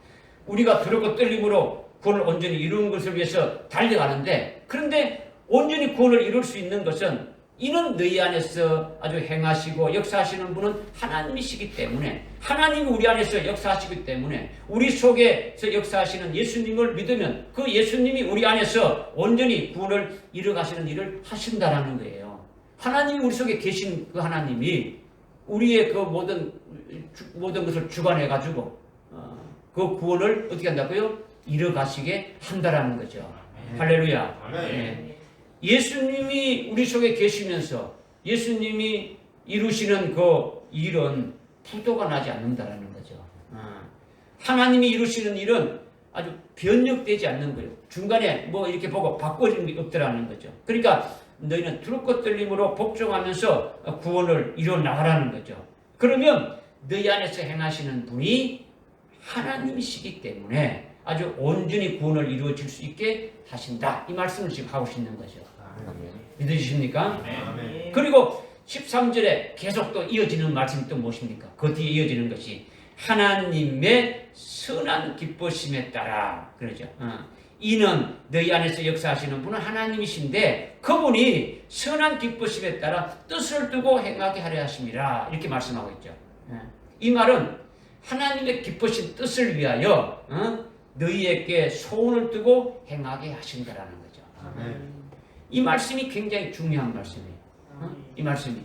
[SPEAKER 1] 우리가 두렵고 떨림으로 구원을 온전히 이루는 것을 위해서 달려가는데 그런데 온전히 구원을 이룰 수 있는 것은 이는 너희 안에서 아주 행하시고 역사하시는 분은 하나님이시기 때문에 하나님이 우리 안에서 역사하시기 때문에 우리 속에서 역사하시는 예수님을 믿으면 그 예수님이 우리 안에서 온전히 구원을 이루어가시는 일을 하신다라는 거예요. 하나님이 우리 속에 계신 그 하나님이 우리의 그 모든 것을 주관해가지고 그 구원을 어떻게 한다고요? 이루어가시게 한다라는 거죠. 할렐루야. 네. 예수님이 우리 속에 계시면서 예수님이 이루시는 그 일은 부도가 나지 않는다라는 거죠. 하나님이 이루시는 일은 아주 변력되지 않는 거예요. 중간에 이렇게 보고 바꿔지는 게 없더라는 거죠. 그러니까 너희는 두렵고 떨림으로 복종하면서 구원을 이루어 나가라는 거죠. 그러면 너희 안에서 행하시는 분이 하나님이시기 때문에 아주 온전히 구원을 이루어질 수 있게 하신다. 이 말씀을 지금 하고 있는 거죠. 믿으십니까?
[SPEAKER 3] 아멘.
[SPEAKER 1] 그리고 13절에 계속 또 이어지는 말씀이 또 무엇입니까? 그 뒤에 이어지는 것이 하나님의 선한 기뻐심에 따라 그러죠. 이는 너희 안에서 역사하시는 분은 하나님이신데 그분이 선한 기뻐심에 따라 뜻을 두고 행하게 하려 하심이라 이렇게 말씀하고 있죠. 이 말은 하나님의 기쁘신 뜻을 위하여 너희에게 소원을 두고 행하게 하신다라는 거죠. 이 말씀이 굉장히 중요한 말씀이에요. 이 말씀이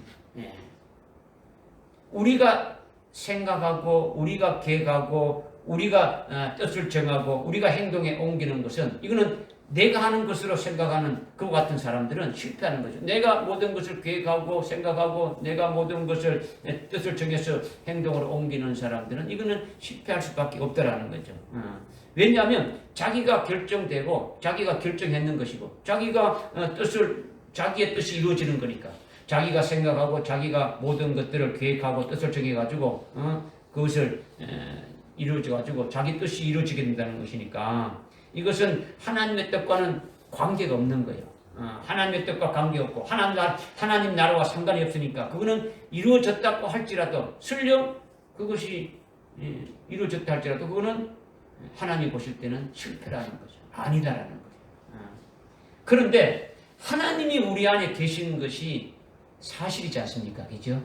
[SPEAKER 1] 우리가 생각하고 우리가 계획하고 우리가 뜻을 정하고 우리가 행동에 옮기는 것은 이거는 내가 하는 것으로 생각하는 그와 같은 사람들은 실패하는 거죠. 내가 모든 것을 계획하고 생각하고 내가 모든 것을 뜻을 정해서 행동으로 옮기는 사람들은 이거는 실패할 수밖에 없다라는 거죠. 왜냐하면 자기가 결정되고 자기가 결정했는 것이고 자기의 뜻이 이루어지는 거니까 자기가 생각하고 자기가 모든 것들을 계획하고 뜻을 정해가지고 그것을 이루어져가지고 자기 뜻이 이루어지게 된다는 것이니까 이것은 하나님의 뜻과는 관계가 없는 거예요. 하나님의 뜻과 관계없고 하나님 나라와 상관이 없으니까 그거는 이루어졌다고 할지라도 설령 그것이 이루어졌다 할지라도 그거는 하나님이 보실 때는 실패라는 거죠. 아니다라는 거죠. 그런데 하나님이 우리 안에 계시는 것이 사실이지 않습니까? 그죠?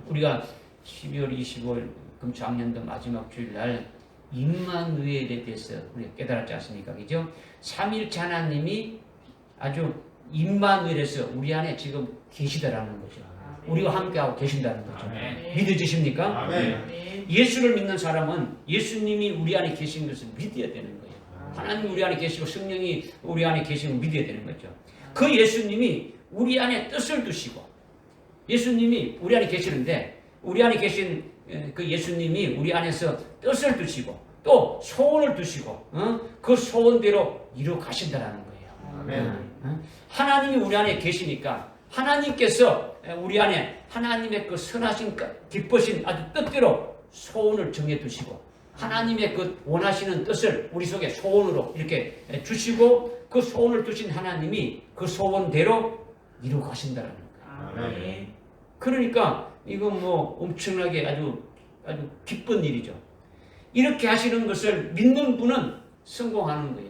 [SPEAKER 1] 우리가 12월 25일 금초학년도 마지막 주일날 임마누엘에 대해서 우리가 깨달았지 않습니까? 그죠? 삼일체 하나님이 아주 임마누엘에서 우리 안에 지금 계시다라는 거죠. 우리와 함께하고 계신다는 거죠. 믿어지십니까? 예수를 믿는 사람은 예수님이 우리 안에 계신 것을 믿어야 되는 거예요. 하나님이 우리 안에 계시고 성령이 우리 안에 계시고 믿어야 되는 거죠. 그 예수님이 우리 안에 뜻을 두시고 예수님이 우리 안에 계시는데 우리 안에 계신 그 예수님이 우리 안에서 뜻을 두시고 또 소원을 두시고 그 소원대로 이루어 가신다라는 거예요. 하나님이 우리 안에 계시니까 하나님께서 우리 안에 하나님의 그 선하신 기쁘신 아주 뜻대로 소원을 정해 두시고 하나님의 그 원하시는 뜻을 우리 속에 소원으로 이렇게 주시고 그 소원을 두신 하나님이 그 소원대로 이루어 가신다라는 거예요. 그러니까 이건 엄청나게 아주 기쁜 일이죠. 이렇게 하시는 것을 믿는 분은 성공하는 거예요.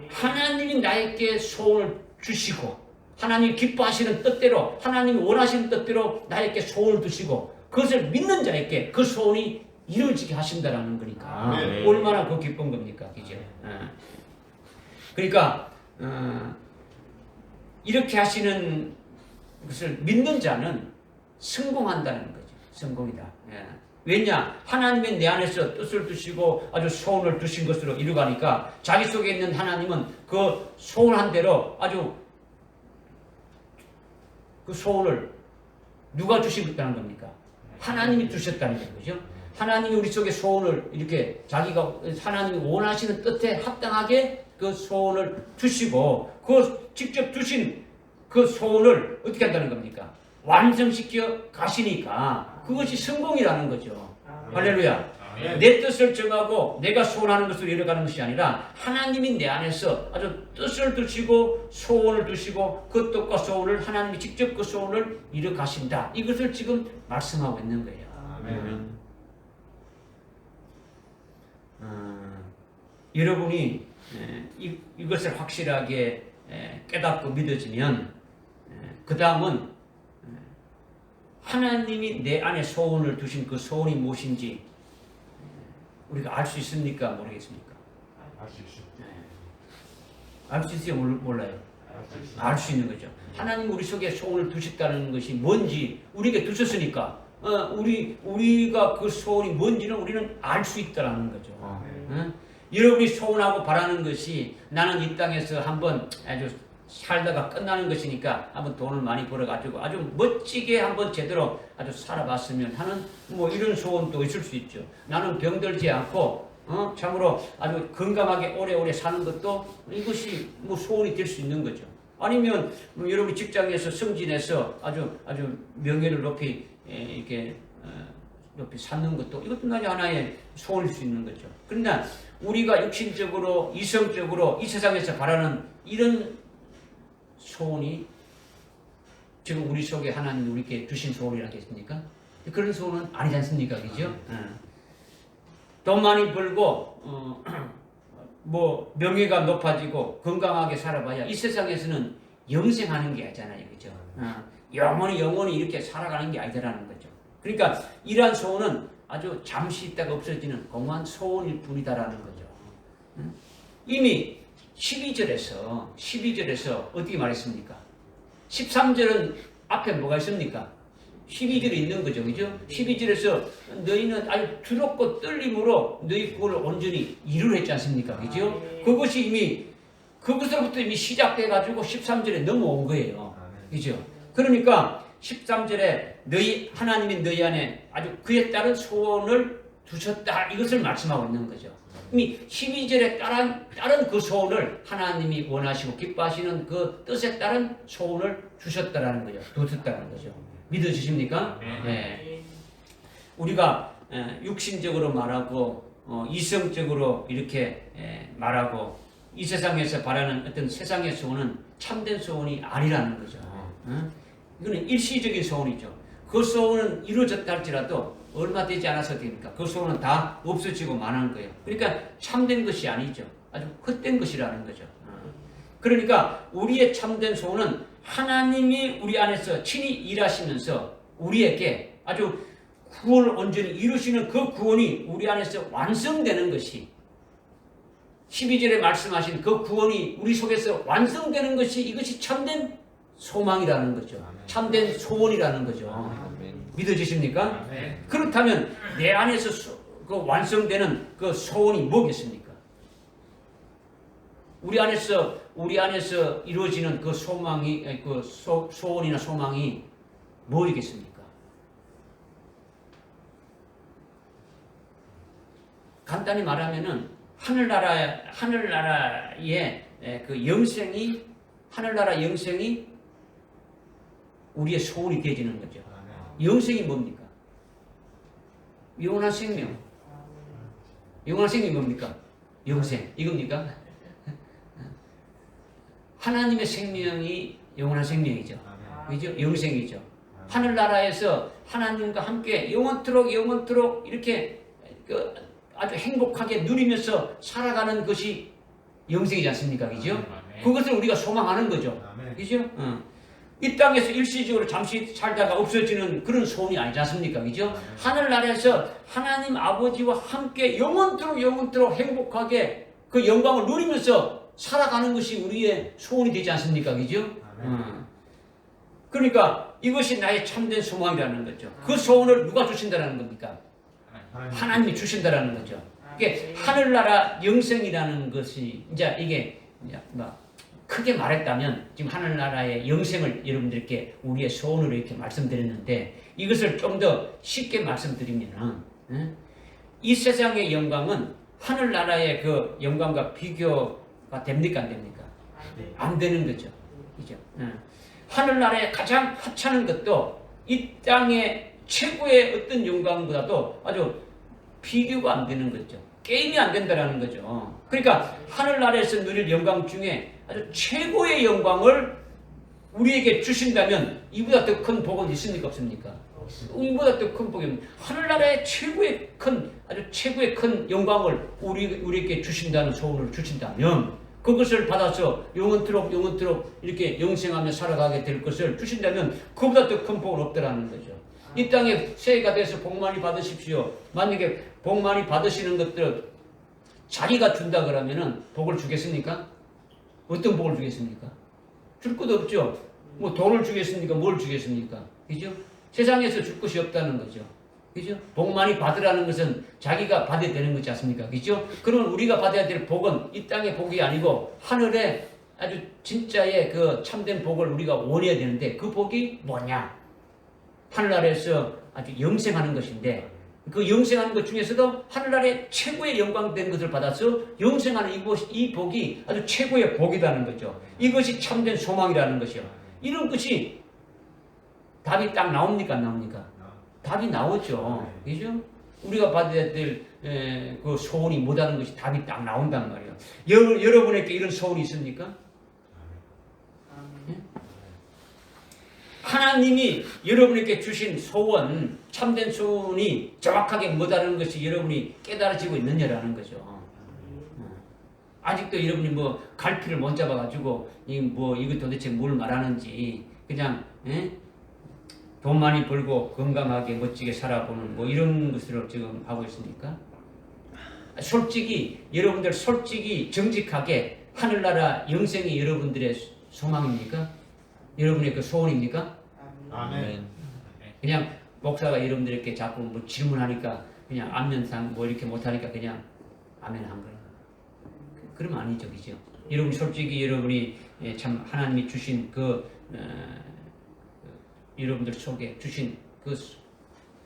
[SPEAKER 1] 하나님이 나에게 소원을 주시고 하나님이 기뻐하시는 뜻대로 하나님이 원하시는 뜻대로 나에게 소원을 두시고 그것을 믿는 자에게 그 소원이 이루어지게 하신다라는 거니까 얼마나 그 기쁜 겁니까? 그죠? 그러니까 이렇게 하시는 것을 믿는 자는 성공한다는 거죠. 성공이다. 왜냐? 하나님이 내 안에서 뜻을 두시고 아주 소원을 두신 것으로 이루가니까 자기 속에 있는 하나님은 그 소원한 대로 아주 그 소원을 누가 주시겠다는 겁니까? 하나님이 주셨다는 거죠. 하나님이 우리 속에 소원을 이렇게 자기가 하나님이 원하시는 뜻에 합당하게 그 소원을 주시고 그 직접 주신 그 소원을 어떻게 한다는 겁니까? 완성시켜 가시니까 그것이 성공이라는 거죠. 할렐루야.
[SPEAKER 2] 아멘.
[SPEAKER 1] 내 뜻을 정하고 내가 소원하는 것으로 이뤄가는 것이 아니라 하나님이 내 안에서 아주 뜻을 두시고 소원을 두시고 그 뜻과 소원을 하나님이 직접 그 소원을 이뤄 가신다. 이것을 지금 말씀하고 있는 거예요.
[SPEAKER 3] 아멘.
[SPEAKER 1] 여러분이 이것을 확실하게 깨닫고 믿어지면 그 다음은 하나님이 내 안에 소원을 두신 그 소원이 무엇인지 우리가 알 수 있습니까? 모르겠습니까?
[SPEAKER 3] 알 수 있어.
[SPEAKER 1] 알 수 있어요? 몰라요?
[SPEAKER 3] 알 수 있어.
[SPEAKER 1] 알 수 있는 거죠. 하나님 우리 속에 소원을 두셨다는 것이 뭔지 우리에게 두셨으니까 우리가 그 소원이 뭔지는 우리는 알 수 있다는 거죠. 여러분이 소원하고 바라는 것이 나는 이 땅에서 한번 아주 살다가 끝나는 것이니까 한번 돈을 많이 벌어가지고 아주 멋지게 한번 제대로 아주 살아봤으면 하는 뭐 이런 소원도 있을 수 있죠. 나는 병들지 않고 참으로 아주 건강하게 오래오래 사는 것도 이것이 뭐 소원이 될 수 있는 거죠. 아니면 뭐 여러분이 직장에서 승진해서 아주 명예를 높이 이렇게 높이 쌓는 것도 이것도 나중에 하나의 소원일 수 있는 거죠. 그러나 우리가 육신적으로 이성적으로 이 세상에서 바라는 이런 소원이 지금 우리 속에 하나님 우리에게 주신 소원이라겠습니까? 그런 소원은 아니지 않습니까? 그죠? 돈 많이 벌고 뭐 명예가 높아지고 건강하게 살아봐야 이 세상에서는 영생하는 게 아니잖아요. 그죠? 영원히 이렇게 살아가는 게 아니라는 거죠. 그러니까 이러한 소원은 아주 잠시 있다가 없어지는 공허한 소원일 뿐이다라는 거죠. 이미 12절에서 어떻게 말했습니까? 13절은 앞에 뭐가 있습니까? 12절이 있는 거죠. 그죠? 12절에서 너희는 아주 두렵고 떨림으로 너희 구원을 온전히 이루려 했지 않습니까? 그죠? 그것이 이미 그것으로부터 이미 시작돼가지고 13절에 넘어온 거예요. 그죠? 그러니까 13절에 하나님이 너희 안에 아주 그에 따른 소원을 두셨다. 이것을 말씀하고 있는 거죠. 이미 12절에 따른 그 소원을 하나님이 원하시고 기뻐하시는 그 뜻에 따른 소원을 주셨다라는 거죠. 두셨다는 거죠. 믿어지십니까? 네. 우리가 육신적으로 말하고 이성적으로 이렇게 말하고 이 세상에서 바라는 어떤 세상의 소원은 참된 소원이 아니라는 거죠. 이거는 일시적인 소원이죠. 그 소원은 이루어졌다 할지라도 얼마 되지 않아서 됩니까? 그 소원은 다 없어지고 만한 거예요. 그러니까 참된 것이 아니죠. 아주 헛된 것이라는 거죠. 그러니까 우리의 참된 소원은 하나님이 우리 안에서 친히 일하시면서 우리에게 아주 구원을 온전히 이루시는 그 구원이 우리 안에서 완성되는 것이 12절에 말씀하신 그 구원이 우리 속에서 완성되는 것이 이것이 참된 소망이라는 거죠. 참된 소원이라는 거죠. 믿어지십니까? 그렇다면 내 안에서 그 완성되는 그 소원이 뭐겠습니까? 우리 안에서 이루어지는 그 소망이 그 소원이나 소망이 뭐이겠습니까? 간단히 말하면은 하늘나라의 그 하늘나라 영생이 우리의 소원이 되어지는 거죠. 영생이 뭡니까? 영원한 생명. 영원한 생명이 뭡니까? 영생. 이겁니까? 하나님의 생명이 영원한 생명이죠. 그죠? 영생이죠. 하늘나라에서 하나님과 함께 영원토록 이렇게 아주 행복하게 누리면서 살아가는 것이 영생이지 않습니까? 그죠? 그것을 우리가 소망하는 거죠. 그죠? 이 땅에서 일시적으로 잠시 살다가 없어지는 그런 소원이 아니지 않습니까? 그죠? 하늘나라에서 하나님 아버지와 함께 영원토록 행복하게 그 영광을 누리면서 살아가는 것이 우리의 소원이 되지 않습니까? 그죠? 그러니까 이것이 나의 참된 소망이라는 거죠. 그 소원을 누가 주신다는 겁니까? 하나님이 주신다는 거죠. 이게 하늘나라 영생이라는 것이 이제 이게 크게 말했다면 지금 하늘나라의 영생을 여러분들께 우리의 소원으로 이렇게 말씀드렸는데 이것을 좀 더 쉽게 말씀드리면은 이 세상의 영광은 하늘나라의 그 영광과 비교가 됩니까 안 됩니까? 안 되는 거죠. 그죠? 하늘나라의 가장 하찮은 것도 이 땅의 최고의 어떤 영광보다도 아주 비교가 안 되는 거죠. 게임이 안 된다라는 거죠. 그러니까 하늘나라에서 누릴 영광 중에 아주 최고의 영광을 우리에게 주신다면 이보다 더 큰 복은 있습니까 없습니까? 이보다 더 큰 복이 하늘나라의 최고의 큰 아주 최고의 큰 영광을 우리에게 주신다는 소원을 주신다면 그것을 받아서 영원토록 이렇게 영생하며 살아가게 될 것을 주신다면 그보다 더 큰 복은 없더라는 거죠. 이 땅에 새해가 돼서 복 많이 받으십시오. 만약에 복 많이 받으시는 것들 자기가 준다 그러면은 복을 주겠습니까? 어떤 복을 주겠습니까? 줄 것도 없죠. 뭐 돈을 주겠습니까? 뭘 주겠습니까? 그죠? 세상에서 줄 것이 없다는 거죠. 그죠? 복 많이 받으라는 것은 자기가 받아야 되는 거지 않습니까? 그죠? 그러면 우리가 받아야 될 복은 이 땅의 복이 아니고 하늘의 아주 진짜의 그 참된 복을 우리가 원해야 되는데 그 복이 뭐냐? 하늘나라에서 아주 영생하는 것인데 그 영생하는 것 중에서도 하늘나라의 최고의 영광된 것을 받아서 영생하는 이 복이 아주 최고의 복이라는 거죠. 이것이 참된 소망이라는 것이요. 이런 것이 답이 딱 나옵니까 안 나옵니까? 답이 나오죠. 그죠? 우리가 받아야 될 그 소원이 뭐다는 것이 답이 딱 나온단 말이에요. 여러분에게 이런 소원이 있습니까? 하나님이 여러분에게 주신 소원, 참된 소원이 정확하게 뭐다라는 것이 여러분이 깨달아지고 있느냐라는 거죠. 아직도 여러분이 뭐 갈피를 못 잡아가지고 이거 도대체 뭘 말하는지 그냥 돈 많이 벌고 건강하게 멋지게 살아보는 뭐 이런 것으로 지금 하고 있습니까? 솔직히 여러분들 정직하게 하늘나라 영생이 여러분들의 소망입니까? 여러분의 그 소원입니까?
[SPEAKER 3] 아멘.
[SPEAKER 1] 그냥 목사가 여러분들에게 자꾸 뭐 질문하니까 그냥 안면상 뭐 이렇게 못하니까 그냥 아멘 한 거예요. 그러면 아니죠, 그죠? 여러분 솔직히 여러분이 참 하나님이 주신 여러분들 속에 주신 그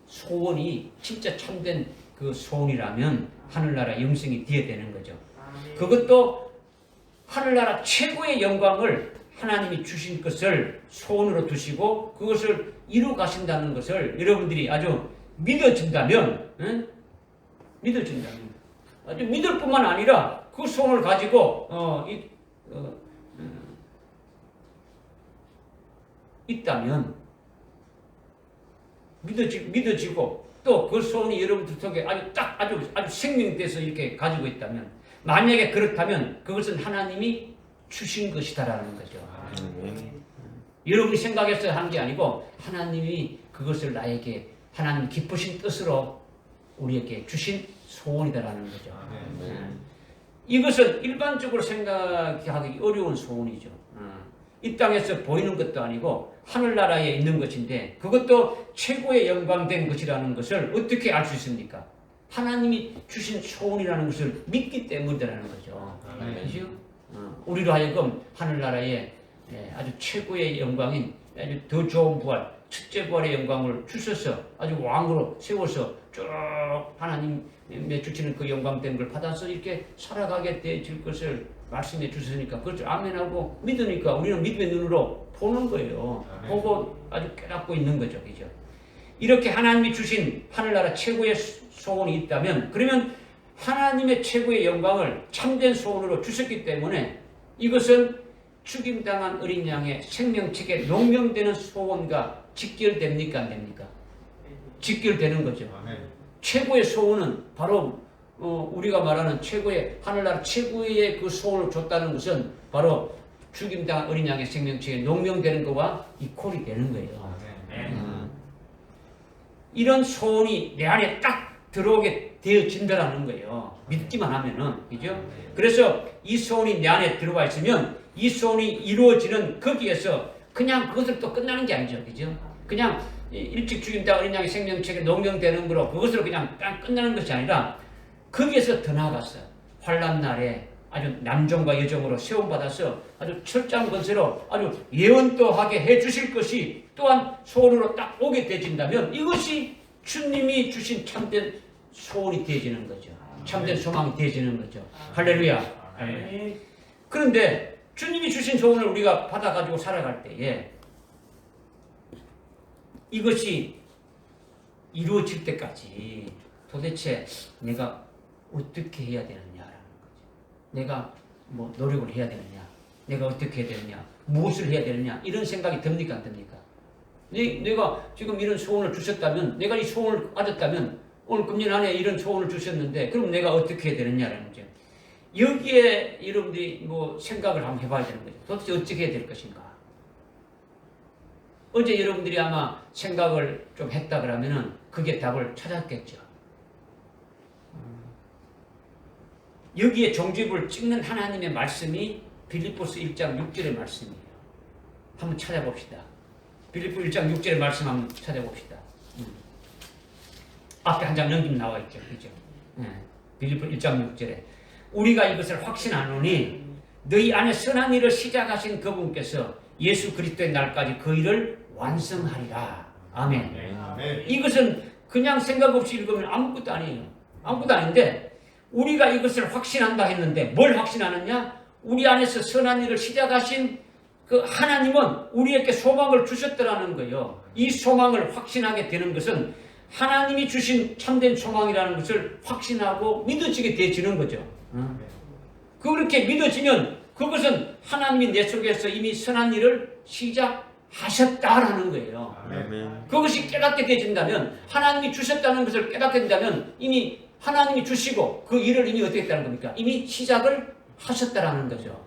[SPEAKER 1] 소원이 진짜 참된 그 소원이라면 하늘나라 영생이 되어야 되는 거죠. 그것도 하늘나라 최고의 영광을 하나님이 주신 것을 소원으로 두시고 그것을 이루 가신다는 것을 여러분들이 아주 믿어진다면 아주 믿을 뿐만 아니라 그 소원을 가지고 있다면 믿어지고 또 그 소원이 여러분들 속에 아주 생명돼서 이렇게 가지고 있다면 만약에 그렇다면 그것은 하나님이 주신 것이다라는 거죠. 여러분이 생각해서 한 게 아니고 하나님이 그것을 나에게 하나님 기쁘신 뜻으로 우리에게 주신 소원이다라는 거죠. 이것은 일반적으로 생각하기 어려운 소원이죠. 이 땅에서 보이는 것도 아니고 하늘나라에 있는 것인데 그것도 최고의 영광된 것이라는 것을 어떻게 알 수 있습니까? 하나님이 주신 소원이라는 것을 믿기 때문이라는 거죠. 그렇죠? 우리로 하여금 하늘나라에 아주 최고의 영광인 아주 더 좋은 부활, 첫째 부활의 영광을 주셔서 아주 왕으로 세워서 쭉 하나님의 주시는 그 영광된 걸 받아서 이렇게 살아가게 되질 것을 말씀해 주셨으니까 그것을 아멘하고 믿으니까 우리는 믿음의 눈으로 보는 거예요. 보고 아주 깨닫고 있는 거죠. 그죠? 이렇게 하나님이 주신 하늘나라 최고의 소원이 있다면 그러면 하나님의 최고의 영광을 참된 소원으로 주셨기 때문에 이것은 죽임당한 어린 양의 생명책에 농명되는 소원과 직결됩니까 안 됩니까? 직결되는 거죠. 최고의 소원은 바로 우리가 말하는 최고의 하늘나라 최고의 그 소원을 줬다는 것은 바로 죽임당한 어린 양의 생명책에 농명되는 것과 이퀄이 되는 거예요. 이런 소원이 내 안에 딱 들어오게 되어진다라는 거예요. 믿기만 하면은, 그죠? 그래서 이 소원이 내 안에 들어와 있으면 이 소원이 이루어지는 거기에서 그냥 그것을 또 끝나는 게 아니죠. 그죠? 그냥 일찍 죽임당한 어린 양의 생명책에 농명되는 거로 그것으로 그냥 딱 끝나는 것이 아니라 거기에서 더 나아갔어요. 환난 날에 아주 남종과 여종으로 세움받아서 아주 철저한 건세로 아주 예언도 하게 해주실 것이 또한 소원으로 딱 오게 되진다면 이것이 주님이 주신 참된 소원이 되어지는 거죠. 참된 소망이 되어지는 거죠. 할렐루야.
[SPEAKER 2] 아멘.
[SPEAKER 1] 그런데 주님이 주신 소원을 우리가 받아가지고 살아갈 때에 이것이 이루어질 때까지 도대체 내가 어떻게 해야 되느냐라는 거죠. 내가 뭐 노력을 해야 되느냐, 내가 어떻게 해야 되느냐, 무엇을 해야 되느냐 이런 생각이 듭니까 안 듭니까? 내가 지금 이런 소원을 주셨다면, 내가 이 소원을 받았다면 오늘 금년 안에 이런 소원을 주셨는데 그럼 내가 어떻게 해야 되느냐라는 거죠. 여기에 여러분들이 뭐 생각을 한번 해봐야 되는 거죠. 도대체 어떻게 해야 될 것인가? 어제 여러분들이 아마 생각을 좀 했다 그러면은 그게 답을 찾았겠죠. 여기에 종집을 찍는 하나님의 말씀이 빌립보서 1장 6절의 말씀이에요. 한번 찾아봅시다. 빌립보 1장 6절의 말씀 한번 찾아봅시다. 앞에 한 장 넘기면 나와 있죠. 그죠? 빌립보 1장 6절에 우리가 이것을 확신하노니 너희 안에 선한 일을 시작하신 그분께서 예수 그리스도의 날까지 그 일을 완성하리라. 아멘.
[SPEAKER 3] 아멘.
[SPEAKER 1] 이것은 그냥 생각 없이 읽으면 아무것도 아니에요. 아무것도 아닌데 우리가 이것을 확신한다 했는데 뭘 확신하느냐? 우리 안에서 선한 일을 시작하신 그 하나님은 우리에게 소망을 주셨더라는 거예요. 이 소망을 확신하게 되는 것은 하나님이 주신 참된 소망이라는 것을 확신하고 믿어지게 되어지는 거죠. 그렇게 믿어지면 그것은 하나님이 내 속에서 이미 선한 일을 시작하셨다라는 거예요.
[SPEAKER 3] 아멘.
[SPEAKER 1] 그것이 깨닫게 되어진다면, 하나님이 주셨다는 것을 깨닫게 된다면 이미 하나님이 주시고 그 일을 이미 어떻게 했다는 겁니까? 이미 시작을 하셨다라는 거죠.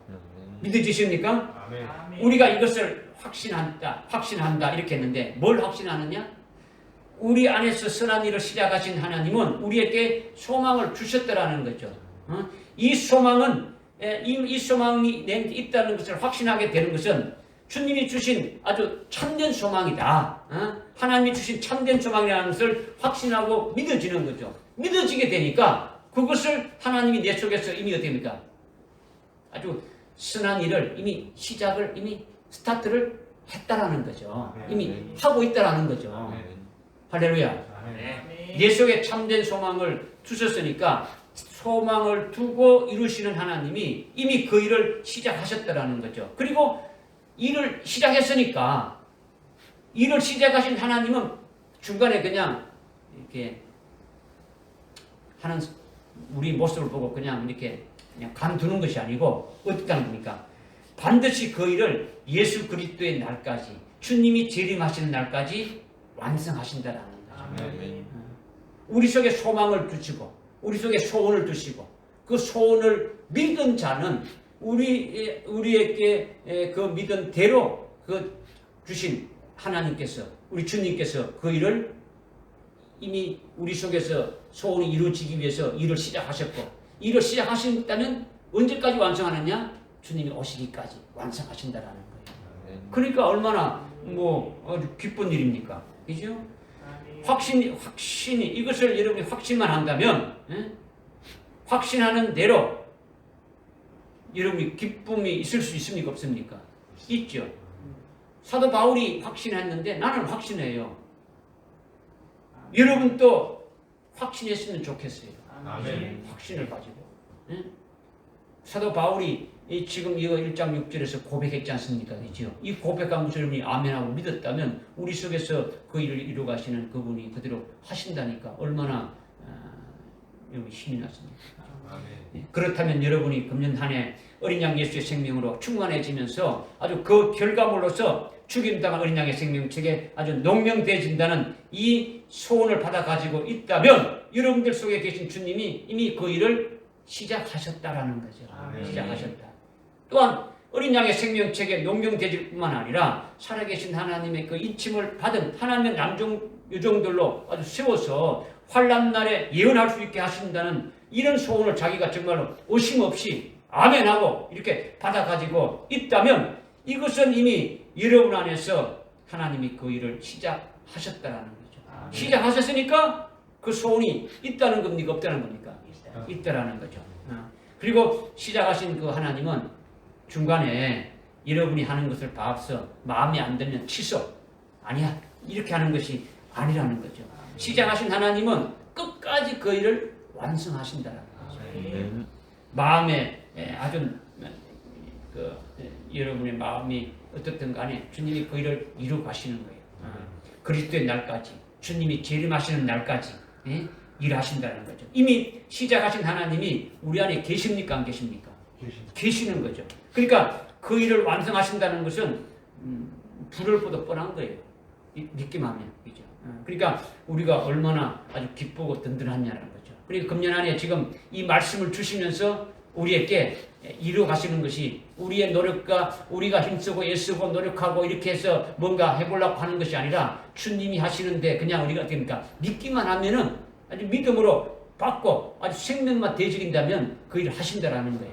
[SPEAKER 1] 믿어지십니까?
[SPEAKER 3] 아멘.
[SPEAKER 1] 우리가 이것을 확신한다 이렇게 했는데 뭘 확신하느냐? 우리 안에서 선한 일을 시작하신 하나님은 우리에게 소망을 주셨다라는 거죠. 이 소망은 이 소망이 있다는 것을 확신하게 되는 것은 주님이 주신 아주 참된 소망이다. 하나님이 주신 참된 소망이라는 것을 확신하고 믿어지는 거죠. 믿어지게 되니까 그것을 하나님이 내 속에서 이미 어떻게 합니까? 아주 선한 일을 이미 시작을 이미 스타트를 했다라는 거죠. 이미 하고 있다라는 거죠. 할렐루야.
[SPEAKER 3] 아멘.
[SPEAKER 1] 내 속에 참된 소망을 주셨으니까 소망을 두고 이루시는 하나님이 이미 그 일을 시작하셨다라는 거죠. 그리고 일을 시작했으니까 일을 시작하신 하나님은 중간에 그냥 이렇게 하는 우리 모습을 보고 그냥 이렇게 그냥 간두는 것이 아니고 어떻게 하는 겁니까? 반드시 그 일을 예수 그리스도의 날까지 주님이 재림하시는 날까지 완성하신다라는 거죠.
[SPEAKER 3] 아멘.
[SPEAKER 1] 우리 속에 소망을 두시고 우리 속에 소원을 두시고 그 소원을 믿은 자는 우리에게 그 믿은 대로 그 주신 하나님께서 우리 주님께서 그 일을 이미 우리 속에서 소원이 이루어지기 위해서 일을 시작하셨고 일을 시작하신다면 언제까지 완성하느냐? 주님이 오시기까지 완성하신다라는 거예요. 그러니까 얼마나 아주 기쁜 일입니까? 그죠? 확신이 이것을 여러분이 확신만 한다면 확신하는 대로 여러분이 기쁨이 있을 수 있습니까? 없습니까? 있죠. 사도 바울이 확신했는데 나는 확신해요. 여러분도 확신했으면 좋겠어요.
[SPEAKER 3] 아멘.
[SPEAKER 1] 확신을 가지고. 사도 바울이 지금 이거 1장 6절에서 고백했지 않습니까? 그죠? 이 고백한 것을 여러분이 아멘하고 믿었다면 우리 속에서 그 일을 이루가시는 그분이 그대로 하신다니까 얼마나 여러분 힘이 났습니까?
[SPEAKER 3] 아멘.
[SPEAKER 1] 그렇다면 여러분이 금년 한 해 어린 양 예수의 생명으로 충만해지면서 아주 그 결과물로서 죽임당한 어린 양의 생명책에 아주 농명되어진다는 이 소원을 받아 가지고 있다면 여러분들 속에 계신 주님이 이미 그 일을 시작하셨다라는 거죠.
[SPEAKER 3] 아멘.
[SPEAKER 1] 시작하셨다. 또한 어린 양의 생명책에 농명되질 뿐만 아니라 살아계신 하나님의 그 인침을 받은 하나님의 남종 요정들로 아주 세워서 환난 날에 예언할 수 있게 하신다는 이런 소원을 자기가 정말로 의심없이 아멘하고 이렇게 받아가지고 있다면 이것은 이미 여러분 안에서 하나님이 그 일을 시작하셨다라는 거죠.
[SPEAKER 3] 아멘.
[SPEAKER 1] 시작하셨으니까 그 소원이 있다는 겁니까? 없다는 겁니까? 있다라는 거죠. 그리고 시작하신 그 하나님은 중간에 여러분이 하는 것을 봐서 마음에 안 들면 취소 아니야 이렇게 하는 것이 아니라는 거죠. 시작하신 하나님은 끝까지 그 일을 완성하신다는 거죠. 마음에 아주 여러분의 마음이 어떻든 간에 주님이 그 일을 이루어 가시는 거예요. 그리스도의 날까지, 주님이 재림하시는 날까지 일하신다는 거죠. 이미 시작하신 하나님이 우리 안에 계십니까? 안 계십니까? 계시는 거죠. 그러니까 그 일을 완성하신다는 것은 불을 보듯 뻔한 거예요. 믿기만 하면. 그죠? 그러니까 우리가 얼마나 아주 기쁘고 든든하냐는 거죠. 그러니까 금년 안에 지금 이 말씀을 주시면서 우리에게 이루어 가시는 것이 우리의 노력과 우리가 힘쓰고 애쓰고 노력하고 이렇게 해서 뭔가 해보려고 하는 것이 아니라 주님이 하시는데 그냥 우리가 어떻습니까? 믿기만 하면은 아주 믿음으로 받고 아주 생명만 되어진다면 그 일을 하신다라는 거예요.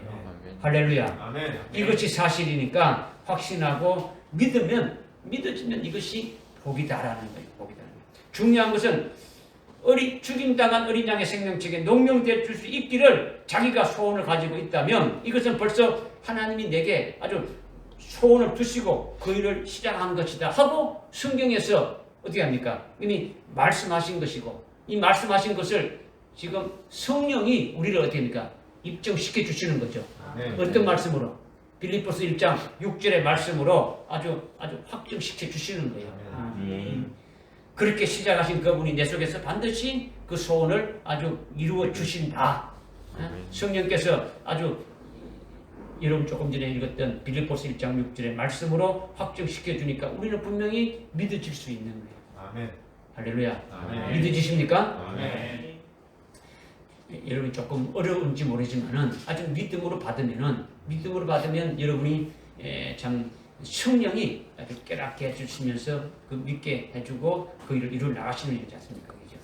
[SPEAKER 1] 할렐루야.
[SPEAKER 3] 아멘.
[SPEAKER 1] 이것이 사실이니까 확신하고 믿어지면 이것이 복이다라는 거예요. 복이다라는 거예요. 중요한 것은 죽임당한 어린 양의 생명책에 농령되어 줄 수 있기를 자기가 소원을 가지고 있다면 이것은 벌써 하나님이 내게 아주 소원을 두시고 그 일을 시작한 것이다 하고 성경에서 어떻게 합니까? 이미 말씀하신 것이고 이 말씀하신 것을 지금 성령이 우리를 어떻게 합니까? 입증시켜 주시는 거죠. 어떤 말씀으로? 빌립보서 1장 6절의 말씀으로 아주 확증시켜 주시는 거예요. 그렇게 시작하신 그분이 내 속에서 반드시 그 소원을 아주 이루어 주신다. 성령께서 아주 여러분 조금 전에 읽었던 빌립보서 1장 6절의 말씀으로 확증시켜 주니까 우리는 분명히 믿어질 수 있는 거예요.
[SPEAKER 3] 아멘.
[SPEAKER 1] 할렐루야.
[SPEAKER 3] 아멘.
[SPEAKER 1] 믿어지십니까?
[SPEAKER 3] 아멘.
[SPEAKER 1] 여러분이 조금 어려운지 모르지만은 아주 믿음으로 받으면 여러분이 참 성령이 아주 깨닫게 해주시면서 그 믿게 해주고 그 일을 이루어 나가시는 일이지 않습니까? 그죠?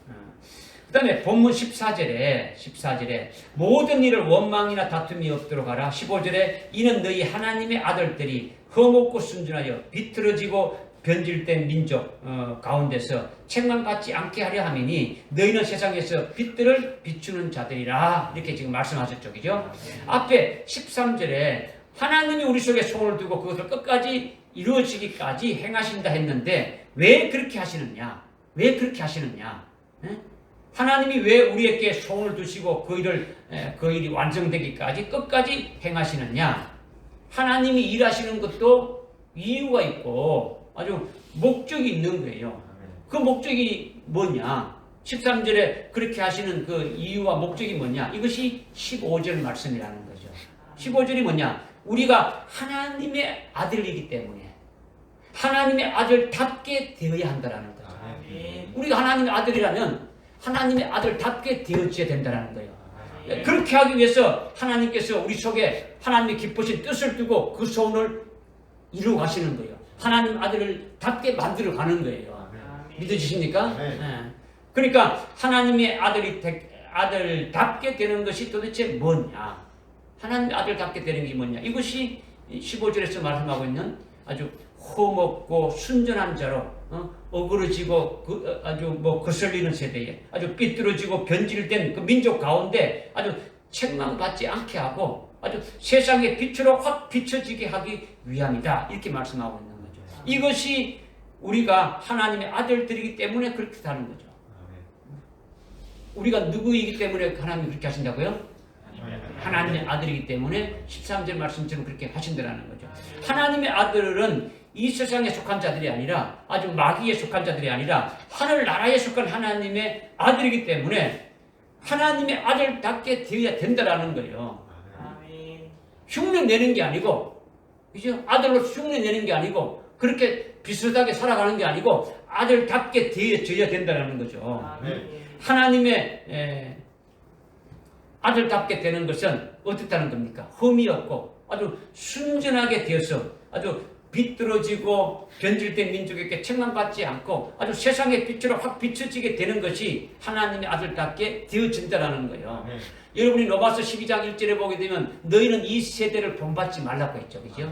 [SPEAKER 1] 그 다음에 본문 14절에 모든 일을 원망이나 다툼이 없도록 하라. 15절에 이는 너희 하나님의 아들들이 험없고 순전하여 비틀어지고 변질된 민족 가운데서 책망받지 않게 하려 함이니 너희는 세상에서 빛들을 비추는 자들이라. 이렇게 지금 말씀하셨죠. 그죠? 앞에 13절에 하나님이 우리 속에 소원을 두고 그것을 끝까지 이루어지기까지 행하신다 했는데 왜 그렇게 하시느냐? 왜 그렇게 하시느냐? 하나님이 왜 우리에게 소원을 두시고 그 일이 완성되기까지 끝까지 행하시느냐? 하나님이 일하시는 것도 이유가 있고 아주 목적이 있는 거예요. 그 목적이 뭐냐? 13절에 그렇게 하시는 그 이유와 목적이 뭐냐? 이것이 15절 말씀이라는 거죠. 15절이 뭐냐? 우리가 하나님의 아들이기 때문에 하나님의 아들답게 되어야 한다는 거죠. 우리가 하나님의 아들이라면 하나님의 아들답게 되어져야 된다는 거예요. 그렇게 하기 위해서 하나님께서 우리 속에 하나님의 기쁘신 뜻을 두고 그 소원을 이루어 가시는 거예요. 하나님 아들을 답게 만들어 가는 거예요. 믿어지십니까? 그러니까 하나님의 아들답게 되는 것이 도대체 뭐냐? 하나님의 아들답게 되는 게 뭐냐? 이것이 15절에서 말씀하고 있는 아주 험없고 순전한 자로 어그러지고 아주 거슬리는 세대에 아주 삐뚤어지고 변질된 그 민족 가운데 아주 책망받지 않게 하고 아주 세상의 빛으로 확 비춰지게 하기 위함이다. 이렇게 말씀하고 있는 거죠. 이것이 우리가 하나님의 아들들이기 때문에 그렇게 하는 거죠. 우리가 누구이기 때문에 하나님이 그렇게 하신다고요? 하나님의 아들이기 때문에 13절 말씀처럼 그렇게 하신다는 거죠. 하나님의 아들은 이 세상에 속한 자들이 아니라 아주 마귀에 속한 자들이 아니라 하늘나라에 속한 하나님의 아들이기 때문에 하나님의 아들답게 되어야 된다라는 거예요. 흉내 내는 게 아니고, 그죠? 아들로 흉내 내는 게 아니고 그렇게 비슷하게 살아가는 게 아니고 아들답게 되어져야 된다라는 거죠. 하나님의 아들답게 되는 것은 어떻다는 겁니까? 흠이 없고 아주 순전하게 되어서 아주 비뚤어지고 변질된 민족에게 책망받지 않고 아주 세상의 빛으로 확 비춰지게 되는 것이 하나님의 아들답게 되어진다는 거예요. 여러분이 로마서 12장 1절에 보게 되면 너희는 이 세대를 본받지 말라고 했죠. 그죠?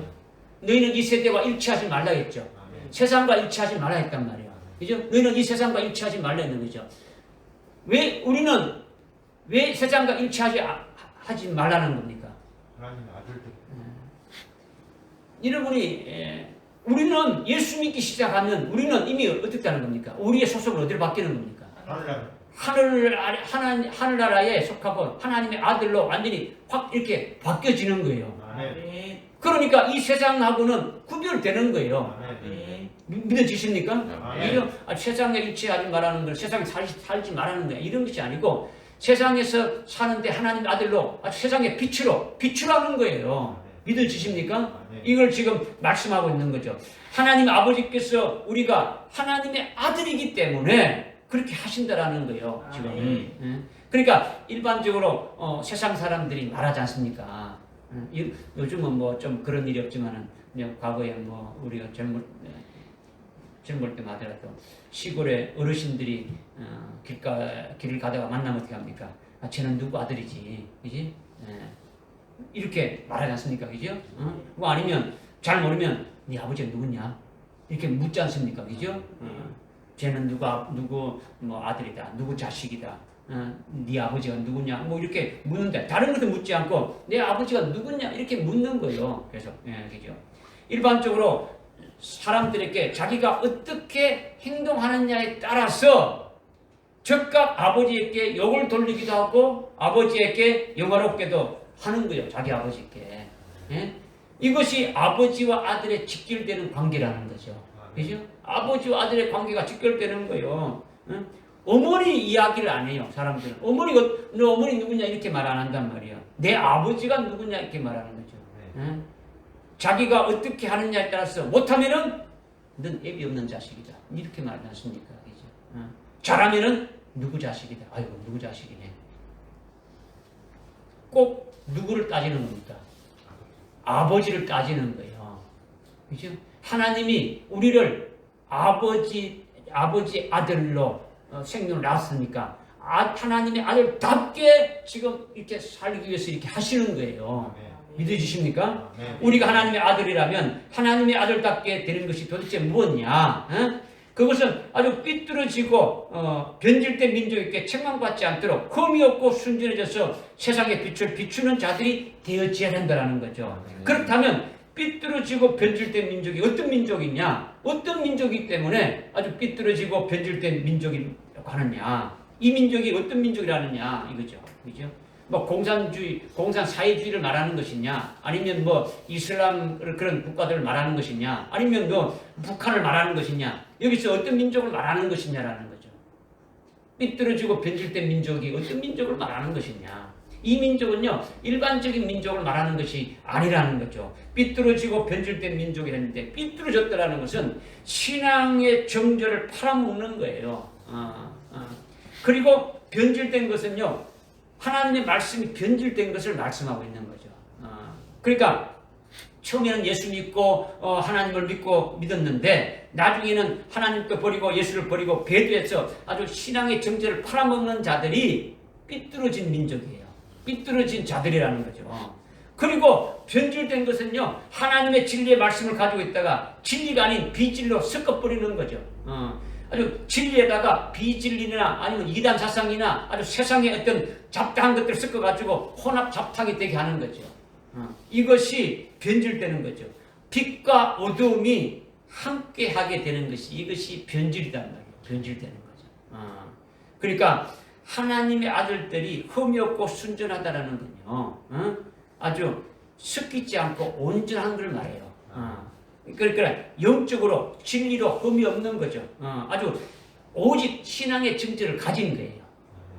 [SPEAKER 1] 너희는 이 세대와 일치하지 말라 했죠. 세상과 일치하지 말라 했단 말이에요. 그죠? 너희는 이 세상과 일치하지 말라 했는 거죠. 우리는 왜 세상과 일치하지 말라는 겁니까?
[SPEAKER 3] 하나님의 아들들.
[SPEAKER 1] 여러분이 우리는 예수 믿기 시작하면 우리는 이미 어떻다는 겁니까? 우리의 소속을 어디로 바뀌는 겁니까? 하늘나라에 속하고 하나님의 아들로 완전히 확 이렇게 바뀌어지는 거예요.
[SPEAKER 3] 아멘.
[SPEAKER 1] 그러니까 이 세상하고는 구별되는 거예요.
[SPEAKER 3] 아멘.
[SPEAKER 1] 믿어지십니까?
[SPEAKER 3] 아멘.
[SPEAKER 1] 이런 세상에 일치하지 말라는 걸 세상에 살지 말라는 거야. 이런 것이 아니고 세상에서 사는데 하나님 아들로 아주 세상의 빛으로 비추라는 거예요. 믿어지십니까?
[SPEAKER 3] 아멘.
[SPEAKER 1] 이걸 지금 말씀하고 있는 거죠. 하나님 아버지께서 우리가 하나님의 아들이기 때문에 그렇게 하신다라는 거예요. 지금.
[SPEAKER 3] 아멘.
[SPEAKER 1] 그러니까 일반적으로 세상 사람들이 말하지 않습니까? 요즘은 뭐 좀 그런 일이 없지만은 그냥 과거에 뭐 우리가 젊을 때만 하더라도 시골에 어르신들이 길을 가다가 만나면 어떻게 합니까? 아, 쟤는 누구 아들이지, 그지? 이렇게 말하지 않습니까, 그죠? 뭐 아니면 잘 모르면 네 아버지가 누구냐 이렇게 묻지 않습니까, 그죠? 쟤는 누구 뭐 아들이다, 누구 자식이다. 네 아버지가 누구냐 뭐 이렇게 묻는데 다른 것도 묻지 않고 내 아버지가 누구냐 이렇게 묻는 거예요. 그래서 그죠? 일반적으로 사람들에게 자기가 어떻게 행동하느냐에 따라서 즉각 아버지에게 욕을 돌리기도 하고 아버지에게 영화롭게도 하는 거예요. 자기 아버지께. 이것이 아버지와 아들의 직결되는 관계라는 거죠. 그죠? 아버지와 아들의 관계가 직결되는 거예요. 어머니 이야기를 안 해요. 사람들은 너 어머니 누구냐 이렇게 말 안 한단 말이에요. 내 아버지가 누구냐 이렇게 말하는 거죠. 자기가 어떻게 하느냐에 따라서 못하면은 넌 애비 없는 자식이다 이렇게 말하지 않습니까? 그죠? 잘하면은 누구 자식이다. 아이고 누구 자식이네. 꼭 누구를 따지는 겁니까? 아버지를 따지는 거예요. 그죠? 하나님이 우리를 아버지 아들로 생명을 낳았으니까 하나님의 아들답게 지금 이렇게 살기 위해서 이렇게 하시는 거예요. 믿어지십니까? 우리가 하나님의 아들이라면 하나님의 아들답게 되는 것이 도대체 무엇냐? 그것은 아주 삐뚤어지고 변질된 민족에게 책망받지 않도록 흠이 없고 순전해져서 세상의 빛을 비추는 자들이 되어져야 된다는 거죠. 그렇다면 삐뚤어지고 변질된 민족이 어떤 민족이냐? 어떤 민족이기 때문에 아주 삐뚤어지고 변질된 민족이라고 하느냐? 이 민족이 어떤 민족이라느냐? 이거죠. 그죠? 뭐 공산사회주의를 말하는 것이냐? 아니면 뭐 이슬람 그런 국가들을 말하는 것이냐? 아니면 뭐 북한을 말하는 것이냐? 여기서 어떤 민족을 말하는 것이냐라는 거죠. 삐뚤어지고 변질된 민족이 어떤 민족을 말하는 것이냐? 이 민족은요, 일반적인 민족을 말하는 것이 아니라는 거죠. 삐뚤어지고 변질된 민족이라는데, 삐뚤어졌다라는 것은 신앙의 정절을 팔아먹는 거예요. 그리고 변질된 것은요, 하나님의 말씀이 변질된 것을 말씀하고 있는 거죠. 그러니까, 처음에는 예수 믿고, 하나님을 믿었는데, 나중에는 하나님도 버리고 예수를 버리고 배도해서 아주 신앙의 정절을 팔아먹는 자들이 삐뚤어진 민족이에요. 삐뚤어진 자들이라는 거죠. 그리고 변질된 것은요, 하나님의 진리의 말씀을 가지고 있다가 진리가 아닌 비진리로 섞어버리는 거죠. 아주 진리에다가 비진리나 아니면 이단 사상이나 아주 세상의 어떤 잡다한 것들을 섞어가지고 혼합 잡탕이 되게 하는 거죠. 이것이 변질되는 거죠. 빛과 어두움이 함께 하게 되는 것이 이것이 변질이란 말이에요. 변질되는 거죠. 그러니까 하나님의 아들들이 흠이 없고 순전하다라는 건요, 아주 섞이지 않고 온전한 걸 말해요. 그러니까 영적으로 진리로 흠이 없는 거죠. 아주 오직 신앙의 정체를 가진 거예요.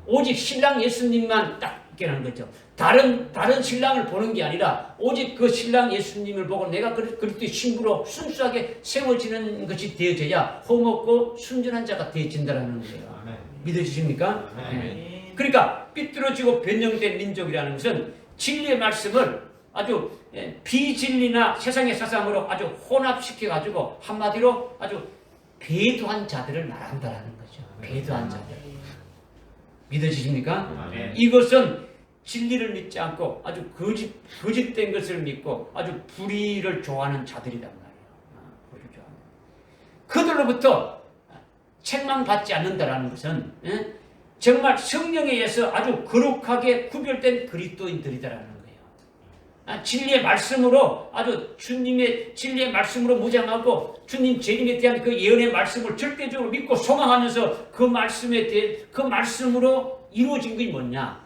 [SPEAKER 1] 오직 신랑 예수님만 딱 있게는 거죠. 다른 신랑을 보는 게 아니라 오직 그 신랑 예수님을 보고 내가 그리스도의 신부로 순수하게 세워지는 것이 되어져야 흠 없고 순전한 자가 되어진다라는 거예요. 믿어지십니까? 네. 그러니까 삐뚤어지고 변형된 민족이라는 것은 진리의 말씀을 아주 비진리나 세상의 사상으로 아주 혼합시켜가지고 한마디로 아주 배도한 자들을 말한다라는 거죠. 배도한 자들. 믿어지십니까? 이것은 진리를 믿지 않고 아주 거짓된 것을 믿고 아주 불의를 좋아하는 자들이란 말이에요. 불의를 좋아하는. 그들로부터 책망받지 않는다라는 것은 정말 성령에 의해서 아주 거룩하게 구별된 그리스도인들이다라는 거예요. 진리의 말씀으로 아주 주님의 진리의 말씀으로 무장하고 주님 재림에 대한 그 예언의 말씀을 절대적으로 믿고 소망하면서 그 말씀에 대해 그 말씀으로 이루어진 것이 뭐냐?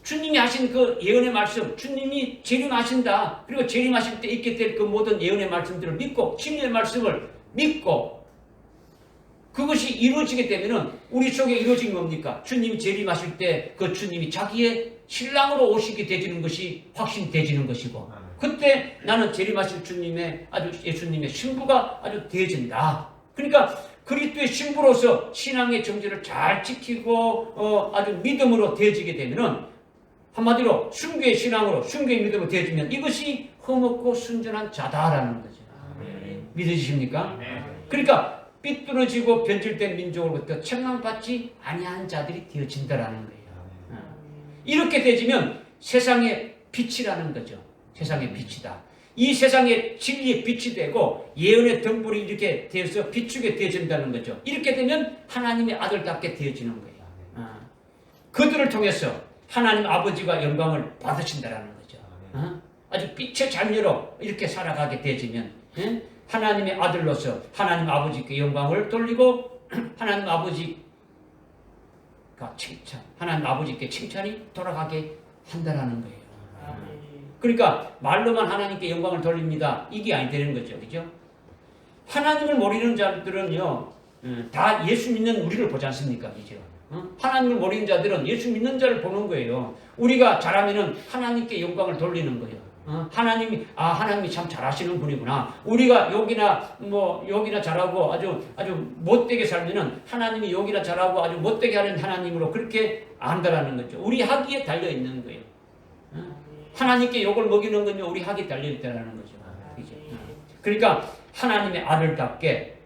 [SPEAKER 1] 주님이 하신 그 예언의 말씀, 주님이 재림하신다. 그리고 재림하실 때 있게 될 그 모든 예언의 말씀들을 믿고 진리의 말씀을 믿고 그것이 이루어지게 되면은 우리 속에 이루어진 겁니까? 주님 재림하실 때 그 주님이 자기의 신랑으로 오시게 되지는 것이 확신되지는 것이고 그때 나는 재림하실 주님의 아주 예수님의 신부가 아주 되어진다. 그러니까 그리스도의 신부로서 신앙의 정죄를 잘 지키고 아주 믿음으로 되어지게 되면은 한마디로 순교의 신앙으로 순교의 믿음으로 되어지면 이것이 흠없고 순전한 자다라는 거죠. 믿으십니까? 그러니까 삐뚤어지고 변질된 민족으로부터 책망받지 아니한 자들이 되어진다라는 거예요. 이렇게 되지면 세상의 빛이라는 거죠. 세상의 빛이다. 이 세상의 진리의 빛이 되고 예언의 등불이 이렇게 되어서 비추게 되어진다는 거죠. 이렇게 되면 하나님의 아들답게 되어지는 거예요. 그들을 통해서 하나님 아버지가 영광을 받으신다라는 거죠. 아주 빛의 자녀로 이렇게 살아가게 되어지면 하나님의 아들로서 하나님 아버지께 영광을 돌리고 하나님 아버지가 칭찬, 하나님 아버지께 칭찬이 돌아가게 한다라는 거예요. 그러니까 말로만 하나님께 영광을 돌립니다. 이게 아니 되는 거죠. 그죠? 하나님을 모르는 자들은요, 다 예수 믿는 우리를 보지 않습니까? 그죠? 하나님을 모르는 자들은 예수 믿는 자를 보는 거예요. 우리가 잘하면은 하나님께 영광을 돌리는 거예요. 하나님이 참 잘하시는 분이구나. 우리가 여기나 잘하고 아주 못되게 살면은 하나님이 여기나 잘하고 아주 못되게 하는 하나님으로 그렇게 안다라는 거죠. 우리 학위에 달려 있는 거예요. 하나님께 욕을 먹이는 건요, 우리 학위에 달려 있다라는 거죠. 그러니까 하나님의 아들답게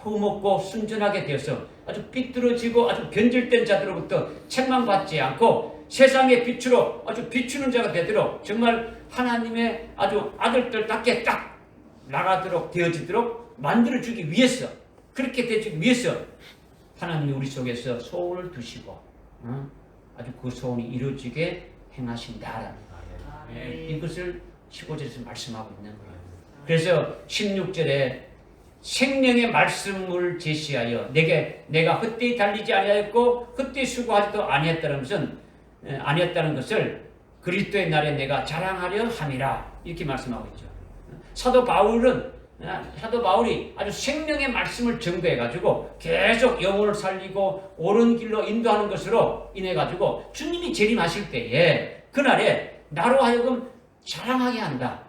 [SPEAKER 1] 흠없고 순전하게 되어서 아주 삐뚤어지고 아주 변질된 자들로부터 책망받지 않고 세상의 빛으로 아주 비추는 자가 되도록 정말 하나님의 아주 아들들답게 딱 나가도록 되어지도록 만들어주기 위해서 그렇게 되기 위해서 하나님이 우리 속에서 소원을 두시고 아주 그 소원이 이루어지게 행하신다라는 거예요. 이것을 15절에서 말씀하고 있는 거예요. 그래서 16절에 생명의 말씀을 제시하여 내가 헛되이 달리지 아니하였고 헛되이 수고하지도 아니했다는 것을 그리스도의 날에 내가 자랑하려 함이라 이렇게 말씀하고 있죠. 사도 바울이 아주 생명의 말씀을 전거해 가지고 계속 영혼을 살리고 옳은 길로 인도하는 것으로 인해 가지고 주님이 재림하실 때에 그날에 나로 하여금 자랑하게 한다.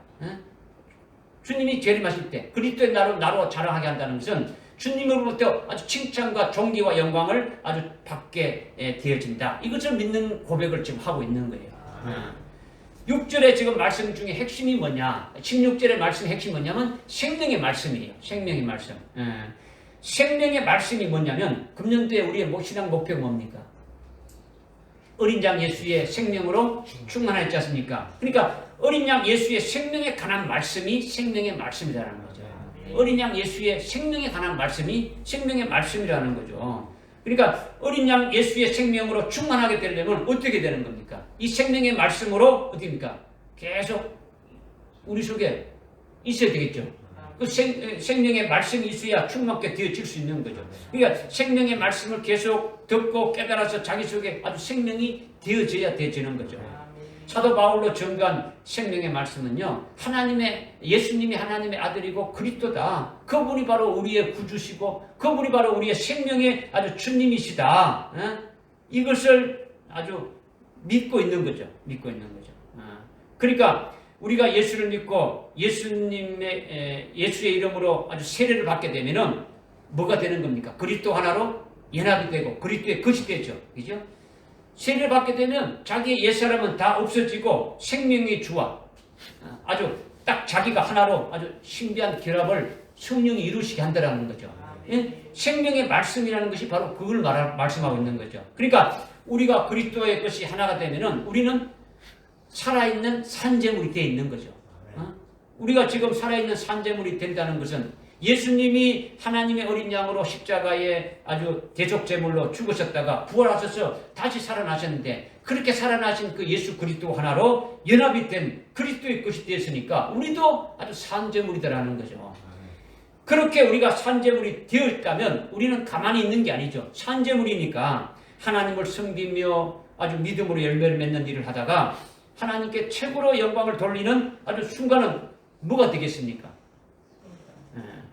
[SPEAKER 1] 주님이 재림하실 때 그리스도의 나로 자랑하게 한다는 것은 주님으로부터 아주 칭찬과 존귀와 영광을 아주 받게 되어진다. 이것을 믿는 고백을 지금 하고 있는 거예요. 6절에 지금 말씀 중에 핵심이 뭐냐? 16절의 말씀의 핵심이 뭐냐면 생명의 말씀이에요. 생명의 말씀. 생명의 말씀이 뭐냐면 금년도에 우리의 신앙 목표가 뭡니까? 어린 양 예수의 생명으로 충만하였지 않습니까? 그러니까 어린 양 예수의 생명에 관한 말씀이 생명의 말씀이라는 거죠. 어린 양 예수의 생명에 관한 말씀이 생명의 말씀이라는 거죠. 그러니까 어린 양 예수의 생명으로 충만하게 되려면 어떻게 되는 겁니까? 이 생명의 말씀으로 어떻게입니까? 계속 우리 속에 있어야 되겠죠. 그 생명의 말씀이 있어야 충만하게 되어질 수 있는 거죠. 그러니까 생명의 말씀을 계속 듣고 깨달아서 자기 속에 아주 생명이 되어져야 되어지는 거죠. 사도 바울로 전가한 생명의 말씀은요, 예수님이 하나님의 아들이고 그리스도다. 그분이 바로 우리의 구주시고 그분이 바로 우리의 생명의 아주 주님이시다. 이것을 아주 믿고 있는 거죠. 그러니까 우리가 예수를 믿고 예수의 이름으로 아주 세례를 받게 되면은 뭐가 되는 겁니까? 그리스도 하나로 연합이 되고 그리스도의 것이 되죠. 그죠? 세례를 받게 되면 자기의 옛사람은 다 없어지고 생명의 주와 아주 딱 자기가 하나로 아주 신비한 결합을 성령이 이루시게 한다는 거죠. 생명의 말씀이라는 것이 바로 그걸 말씀하고 있는 거죠. 그러니까 우리가 그리스도의 것이 하나가 되면은 우리는 살아있는 산재물이 되어 있는 거죠. 우리가 지금 살아있는 산재물이 된다는 것은 예수님이 하나님의 어린 양으로 십자가에 아주 대속 제물로 죽으셨다가 부활하셔서 다시 살아나셨는데 그렇게 살아나신 그 예수 그리스도 하나로 연합이 된 그리스도의 것이 되었으니까 우리도 아주 산제물이다라는 거죠. 그렇게 우리가 산제물이 되었다면 우리는 가만히 있는 게 아니죠. 산제물이니까 하나님을 섬기며 아주 믿음으로 열매를 맺는 일을 하다가 하나님께 최고로 영광을 돌리는 아주 순간은 뭐가 되겠습니까?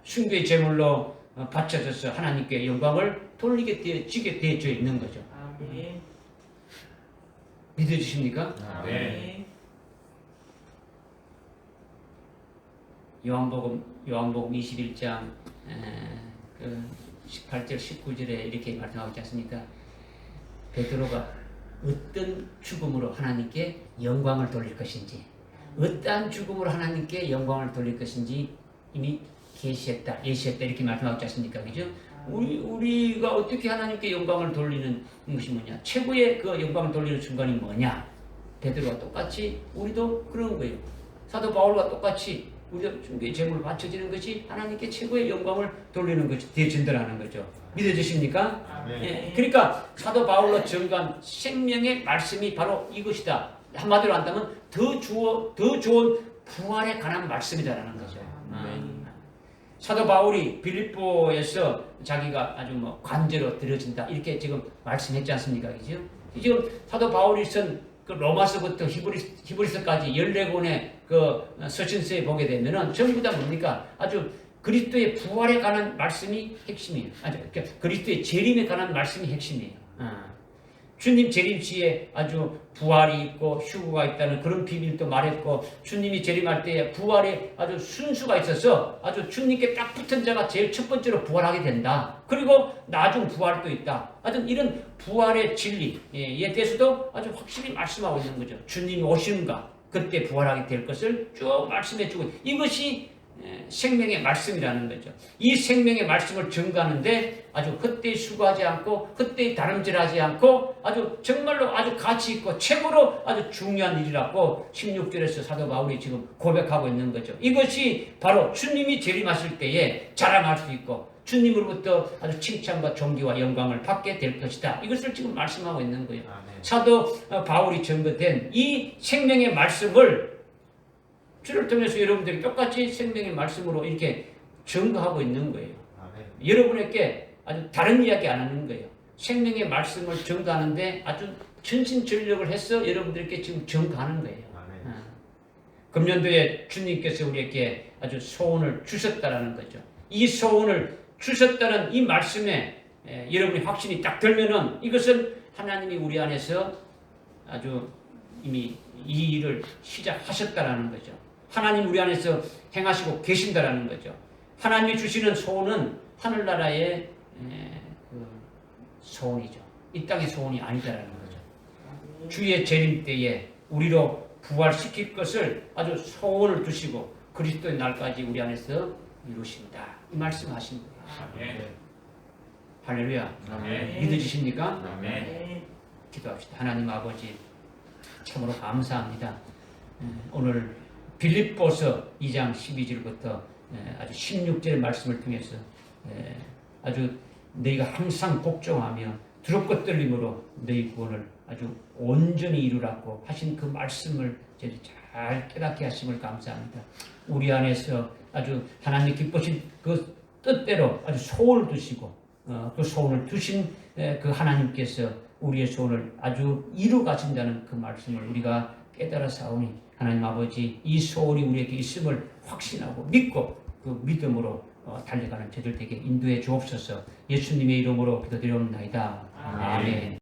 [SPEAKER 1] 숭배의 제물로 바쳐져서 하나님께 영광을 돌리게 되어지게 되어져 있는 거죠.
[SPEAKER 3] 아멘.
[SPEAKER 1] 믿어지십니까?
[SPEAKER 3] 네.
[SPEAKER 1] 요한복음 21장 18절 19절에 이렇게 말씀하고 있지 않습니까? 베드로가 어떤 죽음으로 하나님께 영광을 돌릴 것인지 어떠한 죽음으로 하나님께 영광을 돌릴 것인지 이미 예시했다 이렇게 말씀하고 있지 않습니까? 그죠? 우리가 어떻게 하나님께 영광을 돌리는 것이 뭐냐? 최고의 그 영광을 돌리는 순간이 뭐냐? 베드로와 똑같이 우리도 그런 거예요. 사도 바울과 똑같이 우리도 숭배의 제물을 바쳐지는 것이 하나님께 최고의 영광을 돌리는 것이 되어진다는 거죠. 믿어지십니까? 예, 그러니까 사도 바울로 증거한 생명의 말씀이 바로 이것이다. 한마디로 한다면 더 좋은 부활에 관한 말씀이다라는 거죠. 사도 바울이 빌립보에서 자기가 아주 뭐 관제로 들어진다 이렇게 지금 말씀했지 않습니까? 그죠? 지금 사도 바울이 쓴 그 로마서부터 히브리서까지 14권의 그 서신서에 보게 되면은 전부 다 뭡니까? 아주 그리스도의 부활에 관한 말씀이 핵심이에요. 아주 그리스도의 재림에 관한 말씀이 핵심이에요. 주님 재림 시에 아주 부활이 있고 휴거가 있다는 그런 비밀도 말했고 주님이 재림할 때에 부활에 아주 순수가 있어서 아주 주님께 딱 붙은 자가 제일 첫 번째로 부활하게 된다. 그리고 나중 부활도 있다. 하여튼 이런 부활의 진리에 대해서도 아주 확실히 말씀하고 있는 거죠. 주님이 오심과 그때 부활하게 될 것을 쭉 말씀해주고 이것이 생명의 말씀이라는 거죠. 이 생명의 말씀을 증거하는데 아주 헛되이 수고하지 않고 헛되이 다름질하지 않고 아주 정말로 아주 가치 있고 최고로 아주 중요한 일이라고 16절에서 사도 바울이 지금 고백하고 있는 거죠. 이것이 바로 주님이 재림하실 때에 자랑할 수 있고 주님으로부터 아주 칭찬과 존귀와 영광을 받게 될 것이다. 이것을 지금 말씀하고 있는 거예요. 사도 바울이 증거된 이 생명의 말씀을 주를 통해서 여러분들이 똑같이 생명의 말씀으로 이렇게 증거하고 있는 거예요. 여러분에게 아주 다른 이야기 안 하는 거예요. 생명의 말씀을 증거하는데 아주 전심전력을 해서 여러분들께 지금 증거하는 거예요. 금년도에 주님께서 우리에게 아주 소원을 주셨다라는 거죠. 이 소원을 주셨다는 이 말씀에 여러분이 확신이 딱 들면은 이것은 하나님이 우리 안에서 아주 이미 이 일을 시작하셨다라는 거죠. 하나님 우리 안에서 행하시고 계신다라는 거죠. 하나님이 주시는 소원은 하늘나라의 소원이죠. 이 땅의 소원이 아니다라는 거죠. 주의 재림 때에 우리로 부활시킬 것을 아주 소원을 두시고 그리스도의 날까지 우리 안에서 이루신다. 이 말씀하신 거예요. 할렐루야. 믿으십니까? 기도합시다. 하나님 아버지 참으로 감사합니다. 오늘 빌립보서 2장 12절부터 아주 16절의 말씀을 통해서 아주 너희가 항상 복종하며 두렵고 떨림으로 너희 구원을 아주 온전히 이루라고 하신 그 말씀을 잘 깨닫게 하심을 감사합니다. 우리 안에서 아주 하나님 기쁘신 그 뜻대로 아주 소원을 두시고 그 소원을 두신 그 하나님께서 우리의 소원을 아주 이루 가신다는 그 말씀을 우리가 깨달아 사오니 하나님 아버지 이 소원이 우리에게 있음을 확신하고 믿고 그 믿음으로 달려가는 저들 되게 인도해 주옵소서. 예수님의 이름으로 기도드리옵나이다. 아멘.